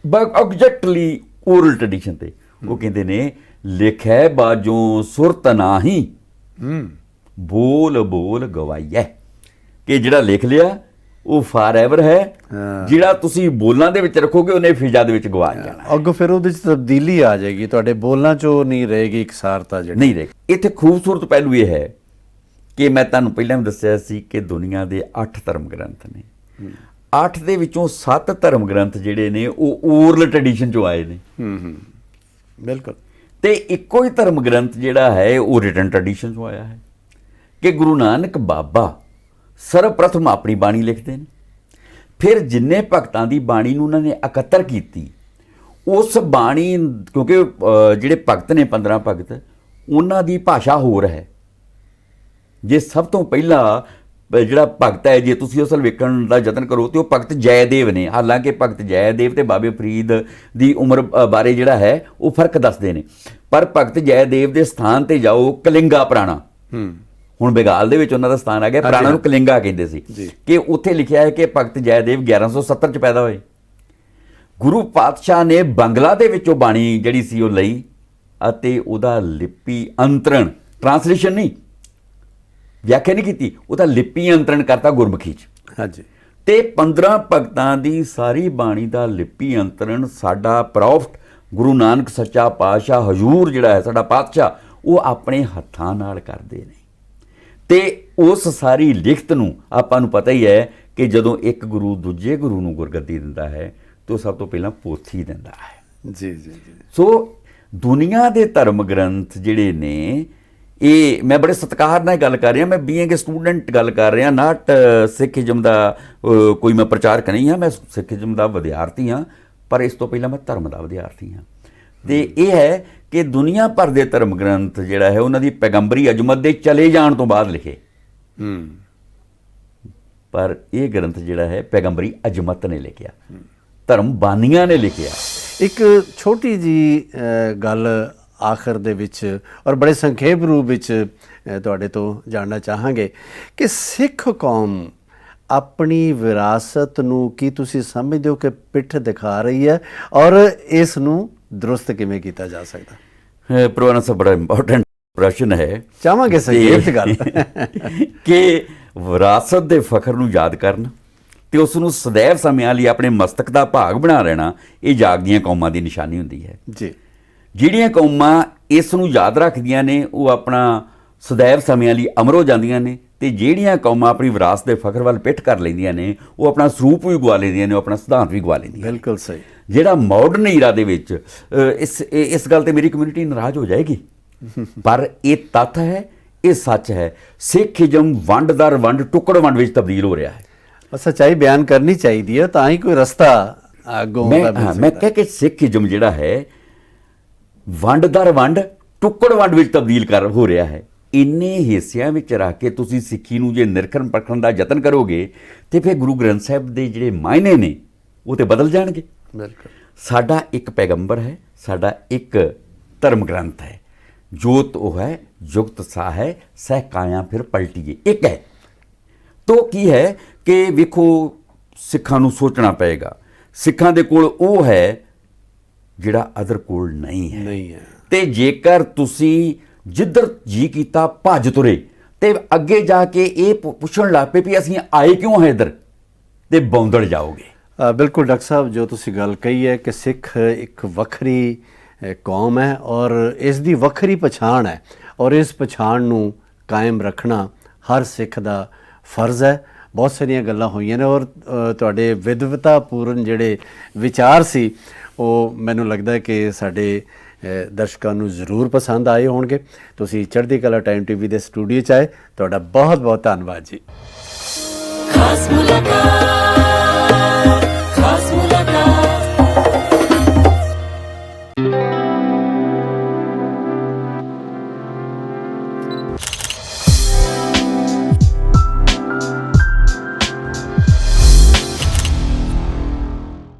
ਐਗਜ਼ੈਕਟਲੀ ਓਰਲ ਟ੍ਰੈਡੀਸ਼ਨ ਤੇ, ਉਹ ਕਹਿੰਦੇ ਨੇ, ਲਿਖੈ ਬਾਜੋਂ ਸੁਰਤ ਨਾਹੀ, ਬੋਲ ਬੋਲ ਗਵਾਈਐ, ਕਿ ਜਿਹੜਾ ਲਿਖ ਲਿਆ ਉਹ ਫਾਰਐਵਰ ਹੈ, ਜਿਹੜਾ ਤੁਸੀਂ ਬੋਲਾਂ ਦੇ ਵਿੱਚ ਰੱਖੋਗੇ ਉਹਨੇ ਫਿਜ਼ਾ ਦੇ ਵਿੱਚ ਗਵਾ ਜਾਣਾ। ਅੱਗੋਂ ਫਿਰ ਉਹਦੇ ਚ ਤਬਦੀਲੀ ਆ ਜਾਏਗੀ, ਤੁਹਾਡੇ ਬੋਲਾਂ ਚੋਂ ਨਹੀਂ ਰਹੇਗੀ ਇਕਸਾਰਤਾ ਜਿਹੜੀ। ਨਹੀਂ ਰਹੇਗੀ। ਇੱਥੇ ਖੂਬਸੂਰਤ ਪਹਿਲੂ ਇਹ ਹੈ ਕਿ ਮੈਂ ਤੁਹਾਨੂੰ ਪਹਿਲਾਂ ਵੀ ਦੱਸਿਆ ਸੀ ਕਿ ਦੁਨੀਆ ਦੇ 8 ਧਰਮ ਗ੍ਰੰਥ ਨੇ। 8 ਦੇ ਵਿੱਚੋਂ 7 ਧਰਮ ਗ੍ਰੰਥ ਜਿਹੜੇ ਨੇ ਉਹ ਓਰਲ ਟ੍ਰੈਡੀਸ਼ਨ ਚੋਂ ਆਏ ਨੇ। ਬਿਲਕੁਲ। ਤੇ ਇੱਕੋ ਹੀ ਧਰਮ ਗ੍ਰੰਥ ਜਿਹੜਾ ਹੈ ਉਹ ਰਿਟਨ ਟ੍ਰੈਡੀਸ਼ਨ ਚੋਂ ਆਇਆ ਹੈ ਕਿ ਗੁਰੂ ਨਾਨਕ ਬਾਬਾ ਸਰਵਪ੍ਰਥਮ ਆਪਣੀ ਬਾਣੀ ਲਿਖਦੇ ਨੇ, ਫਿਰ ਜਿੰਨੇ ਭਗਤਾਂ ਦੀ ਬਾਣੀ ਨੂੰ ਉਹਨਾਂ ਨੇ ਇਕੱਤਰ ਕੀਤੀ, ਉਸ ਬਾਣੀ, ਕਿਉਂਕਿ ਜਿਹੜੇ ਭਗਤ ਨੇ 15 ਭਗਤ, ਉਹਨਾਂ ਦੀ ਭਾਸ਼ਾ ਹੋਰ ਹੈ। ਜੇ ਸਭ ਤੋਂ ਪਹਿਲਾਂ ਜਿਹੜਾ ਭਗਤ ਹੈ, ਜੇ ਤੁਸੀਂ ਅਸਲ ਵੇਖਣ ਦਾ ਯਤਨ ਕਰੋ ਤੇ ਉਹ ਭਗਤ ਜੈਦੇਵ ਨੇ। ਹਾਲਾਂਕਿ ਭਗਤ ਜੈਦੇਵ ਤੇ ਬਾਬੇ ਫਰੀਦ ਦੀ ਉਮਰ ਬਾਰੇ ਜਿਹੜਾ ਹੈ ਉਹ ਫਰਕ ਦੱਸਦੇ ਨੇ, ਪਰ ਭਗਤ ਜੈਦੇਵ ਦੇ ਸਥਾਨ ਤੇ ਜਾਓ, ਕਲਿੰਗਾ ਪੁਰਾਣਾ, ਹੁਣ ਬੰਗਾਲ ਦੇ ਵਿੱਚ ਉਹਨਾਂ ਦਾ ਸਥਾਨ ਆ ਗਿਆ, ਪੁਰਾਣਾ ਨੂੰ ਕਲਿੰਗਾ ਕਹਿੰਦੇ ਸੀ, ਕਿ ਉੱਥੇ ਲਿਖਿਆ ਹੈ ਕਿ ਭਗਤ ਜੈਦੇਵ 1170 ਚ ਪੈਦਾ ਹੋਏ। ਗੁਰੂ ਪਾਤਸ਼ਾਹ ਨੇ ਬੰਗਲਾ ਦੇ ਵਿੱਚੋਂ ਬਾਣੀ ਜਿਹੜੀ ਸੀ ਉਹ ਲਈ ਅਤੇ ਉਹਦਾ ਲਿਪੀ ਅੰਤਰਣ, ਟ੍ਰਾਂਸਲੇਸ਼ਨ ਨਹੀਂ, ਵਿਆਖਿਆ ਨਹੀਂ ਕੀਤੀ, ਉਹਦਾ ਲਿਪੀ ਅੰਤਰਣ ਕਰਤਾ ਗੁਰਮੁਖੀ ਚ। ਹਾਂਜੀ। ਤੇ 15 ਭਗਤਾਂ ਦੀ ਸਾਰੀ ਬਾਣੀ ਦਾ ਲਿਪੀ ਅੰਤਰਣ ਸਾਡਾ ਪ੍ਰੋਫਟ ਗੁਰੂ ਨਾਨਕ ਸੱਚਾ ਪਾਤਸ਼ਾਹ ਹਜ਼ੂਰ ਜਿਹੜਾ ਹੈ ਸਾਡਾ ਪਾਤਸ਼ਾਹ, ਉਹ ਆਪਣੇ ਹੱਥਾਂ ਨਾਲ ਕਰਦੇ ਨੇ। ਤੇ ਉਸ ਸਾਰੀ ਲਿਖਤ ਨੂੰ ਆਪਾਂ ਨੂੰ ਪਤਾ ਹੀ ਹੈ ਕਿ ਜਦੋਂ ਇੱਕ ਗੁਰੂ ਦੂਜੇ ਗੁਰੂ ਨੂੰ ਗੁਰਗੱਦੀ ਦਿੰਦਾ ਹੈ ਤਾਂ ਉਹ ਸਭ ਤੋਂ ਪਹਿਲਾਂ ਪੋਥੀ ਦਿੰਦਾ ਹੈ। ਜੀ ਜੀ ਜੀ। ਸੋ ਦੁਨੀਆ ਦੇ ਧਰਮ ਗ੍ਰੰਥ ਜਿਹੜੇ ਨੇ, ਇਹ ਮੈਂ ਬੜੇ ਸਤਿਕਾਰ ਨਾਲ ਗੱਲ ਕਰ ਰਿਹਾ, ਮੈਂ ਬੀਇੰਗ ਸਟੂਡੈਂਟ ਗੱਲ ਕਰ ਰਿਹਾ, ਨਾਟ ਸਿੱਖੀਜ਼ਮ ਦਾ ਕੋਈ ਮੈਂ ਪ੍ਰਚਾਰਕ ਨਹੀਂ ਹਾਂ, ਮੈਂ ਸਿੱਖੀਜ਼ਮ ਦਾ ਵਿਦਿਆਰਥੀ ਹਾਂ, ਪਰ ਇਸ ਤੋਂ ਪਹਿਲਾਂ ਮੈਂ ਧਰਮ ਦਾ ਵਿਦਿਆਰਥੀ ਹਾਂ। ਤੇ ਇਹ ਹੈ ਕਿ ਦੁਨੀਆ ਭਰ ਦੇ ਧਰਮ ਗ੍ਰੰਥ ਜਿਹੜਾ ਹੈ ਉਹਨਾਂ ਦੀ ਪੈਗੰਬਰੀ ਅਜ਼ਮਤ ਦੇ ਚਲੇ ਜਾਣ ਤੋਂ ਬਾਅਦ ਲਿਖੇ, ਪਰ ਇਹ ਗ੍ਰੰਥ ਜਿਹੜਾ ਹੈ ਪੈਗੰਬਰੀ ਅਜ਼ਮਤ ਨੇ ਲਿਖਿਆ, ਧਰਮ ਬਾਨੀਆਂ ਨੇ ਲਿਖਿਆ। ਇੱਕ ਛੋਟੀ ਜੀ ਗੱਲ ਆਖਰ ਦੇ ਵਿੱਚ ਔਰ ਬੜੇ ਸੰਖੇਪ ਰੂਪ ਵਿੱਚ ਤੁਹਾਡੇ ਤੋਂ ਜਾਣਨਾ ਚਾਹਾਂਗੇ ਕਿ ਸਿੱਖ ਕੌਮ ਆਪਣੀ ਵਿਰਾਸਤ ਨੂੰ ਕੀ ਤੁਸੀਂ ਸਮਝਦੇ ਹੋ ਕਿ ਪਿੱਠ ਦਿਖਾ ਰਹੀ ਹੈ, ਔਰ ਇਸ ਨੂੰ ਦਰੁਸਤ ਕਿਵੇਂ ਕੀਤਾ ਜਾ ਸਕਦਾ? ਪ੍ਰਵਾਨਾ ਸਾਹਿਬ, ਬੜਾ ਇੰਪੋਰਟੈਂਟ ਪ੍ਰਸ਼ਨ ਹੈ। ਚਾਹਾਂਗੇ ਸੰਖੇਪ ਗੱਲ ਕਿ ਵਿਰਾਸਤ ਦੇ ਫਖਰ ਨੂੰ ਯਾਦ ਕਰਨ ਤੇ ਉਸ ਨੂੰ ਸदैव ਸਮਿਆਂ ਲਈ ਆਪਣੇ ਮਸਤਕ ਦਾ ਭਾਗ ਬਣਾ ਲੈਣਾ, ਇਹ ਜਾਗਦੀਆਂ ਕੌਮਾਂ ਦੀ ਨਿਸ਼ਾਨੀ ਹੁੰਦੀ ਹੈ ਜੀ। ਜਿਹੜੀਆਂ ਕੌਮਾਂ ਇਸ ਨੂੰ ਯਾਦ ਰੱਖਦੀਆਂ ਨੇ ਉਹ ਆਪਣਾ ਸदैव ਸਮਿਆਂ ਲਈ ਅਮਰ ਹੋ ਜਾਂਦੀਆਂ ਨੇ, ਤੇ ਜਿਹੜੀਆਂ ਕੌਮਾਂ ਆਪਣੀ ਵਿਰਾਸਤ ਦੇ ਫਖਰ ਵੱਲ ਪਿੱਠ ਕਰ ਲੈਂਦੀਆਂ ਨੇ ਉਹ ਆਪਣਾ ਸਰੂਪ ਵੀ ਗਵਾ ਲੈਂਦੀਆਂ ਨੇ, ਉਹ ਆਪਣਾ ਸਿਧਾਂਤ ਵੀ ਗਵਾ ਲੈਂਦੀਆਂ। ਬਿਲਕੁਲ ਸਹੀ। ਜਿਹੜਾ ਮਾਡਰਨ ਈਰਾ ਦੇ ਵਿੱਚ ਇਸ ਗੱਲ ਤੇ ਮੇਰੀ ਕਮਿਊਨਿਟੀ ਨਾਰਾਜ਼ ਹੋ ਜਾਏਗੀ, ਪਰ ਇਹ ਤੱਥ ਹੈ, ਇਹ ਸੱਚ ਹੈ। ਸਿੱਖੀਜ਼ਮ ਵੰਡ ਦਰ ਵੰਡ, ਟੁਕੜ ਵੰਡ ਵਿੱਚ ਤਬਦੀਲ ਹੋ ਰਿਹਾ ਹੈ। ਸੱਚਾਈ ਬਿਆਨ ਕਰਨੀ ਚਾਹੀਦੀ ਹੈ, ਤਾਂ ਹੀ ਕੋਈ ਰਸਤਾ ਅੱਗੋਂ ਮੈਂ ਕਹਿ ਕਿ ਸਿੱਖੀਜ਼ਮ ਜਿਹੜਾ ਹੈ ਵੰਡ ਦਰ ਵੰਡ, ਟੁਕੜ ਵੰਡ ਵਿੱਚ ਤਬਦੀਲ ਹੋ ਰਿਹਾ ਹੈ। ਇੰਨੇ ਹਿੱਸਿਆਂ ਵਿੱਚ ਰੱਖ ਕੇ ਤੁਸੀਂ ਸਿੱਖੀ ਨੂੰ ਜੇ ਨਿਰਖਣ ਪਰਖਣ ਦਾ ਯਤਨ ਕਰੋਗੇ ਤੇ ਫਿਰ ਗੁਰੂ ਗ੍ਰੰਥ ਸਾਹਿਬ ਦੇ ਜਿਹੜੇ ਮਾਇਨੇ ਨੇ ਉਹ ਤੇ ਬਦਲ ਜਾਣਗੇ। ਬਿਲਕੁਲ। ਸਾਡਾ ਇੱਕ ਪੈਗੰਬਰ ਹੈ, ਸਾਡਾ ਇੱਕ ਧਰਮ ਗ੍ਰੰਥ ਹੈ, ਜੋਤ ਉਹ ਹੈ, ਜੁਗਤ ਸਾ ਹੈ, ਸਹਿ ਕਾਇਆ ਫਿਰ ਪਲਟੀਏ, ਇੱਕ ਹੈ। ਤੋ ਕੀ ਹੈ ਕਿ ਵੇਖੋ, ਸਿੱਖਾਂ ਨੂੰ ਸੋਚਣਾ ਪਏਗਾ, ਸਿੱਖਾਂ ਦੇ ਕੋਲ ਉਹ ਹੈ ਜਿਹੜਾ ਅਦਰ ਕੋਲ ਨਹੀਂ ਹੈ। ਤੇ ਜੇਕਰ ਤੁਸੀਂ ਜਿੱਧਰ ਜੀ ਕੀਤਾ ਭੱਜ ਤੁਰੇ ਤੇ ਅੱਗੇ ਜਾ ਕੇ ਇਹ ਪੁੱਛਣ ਲੱਗ ਪਏ ਵੀ ਅਸੀਂ ਆਏ ਕਿਉਂ ਹੈ ਇੱਧਰ, ਤੇ ਬੌਂਦੜ ਜਾਓਗੇ। ਬਿਲਕੁਲ ਡਾਕਟਰ ਸਾਹਿਬ, ਜੋ ਤੁਸੀਂ ਗੱਲ ਕਹੀ ਹੈ ਕਿ ਸਿੱਖ ਇੱਕ ਵੱਖਰੀ ਕੌਮ ਹੈ ਔਰ ਇਸ ਦੀ ਵੱਖਰੀ ਪਛਾਣ ਹੈ, ਔਰ ਇਸ ਪਛਾਣ ਨੂੰ ਕਾਇਮ ਰੱਖਣਾ ਹਰ ਸਿੱਖ ਦਾ ਫਰਜ਼ ਹੈ। ਬਹੁਤ ਸਾਰੀਆਂ ਗੱਲਾਂ ਹੋਈਆਂ ਨੇ ਔਰ ਤੁਹਾਡੇ ਵਿਦਵਤਾਪੂਰਨ ਜਿਹੜੇ ਵਿਚਾਰ ਸੀ ਉਹ ਮੈਨੂੰ ਲੱਗਦਾ ਹੈ ਕਿ ਸਾਡੇ ਦਰਸ਼ਕਾਂ ਨੂੰ ਜ਼ਰੂਰ ਪਸੰਦ ਆਏ ਹੋਣਗੇ। ਤੁਸੀਂ ਚੜ੍ਹਦੀ ਕਲਾ ਟਾਈਮ ਟੀਵੀ ਦੇ ਸਟੂਡੀਓ 'ਚ ਆਏ, ਤੁਹਾਡਾ ਬਹੁਤ ਬਹੁਤ ਧੰਨਵਾਦ ਜੀ। ਖਾਸ ਮੁਲਾਕਾਤ।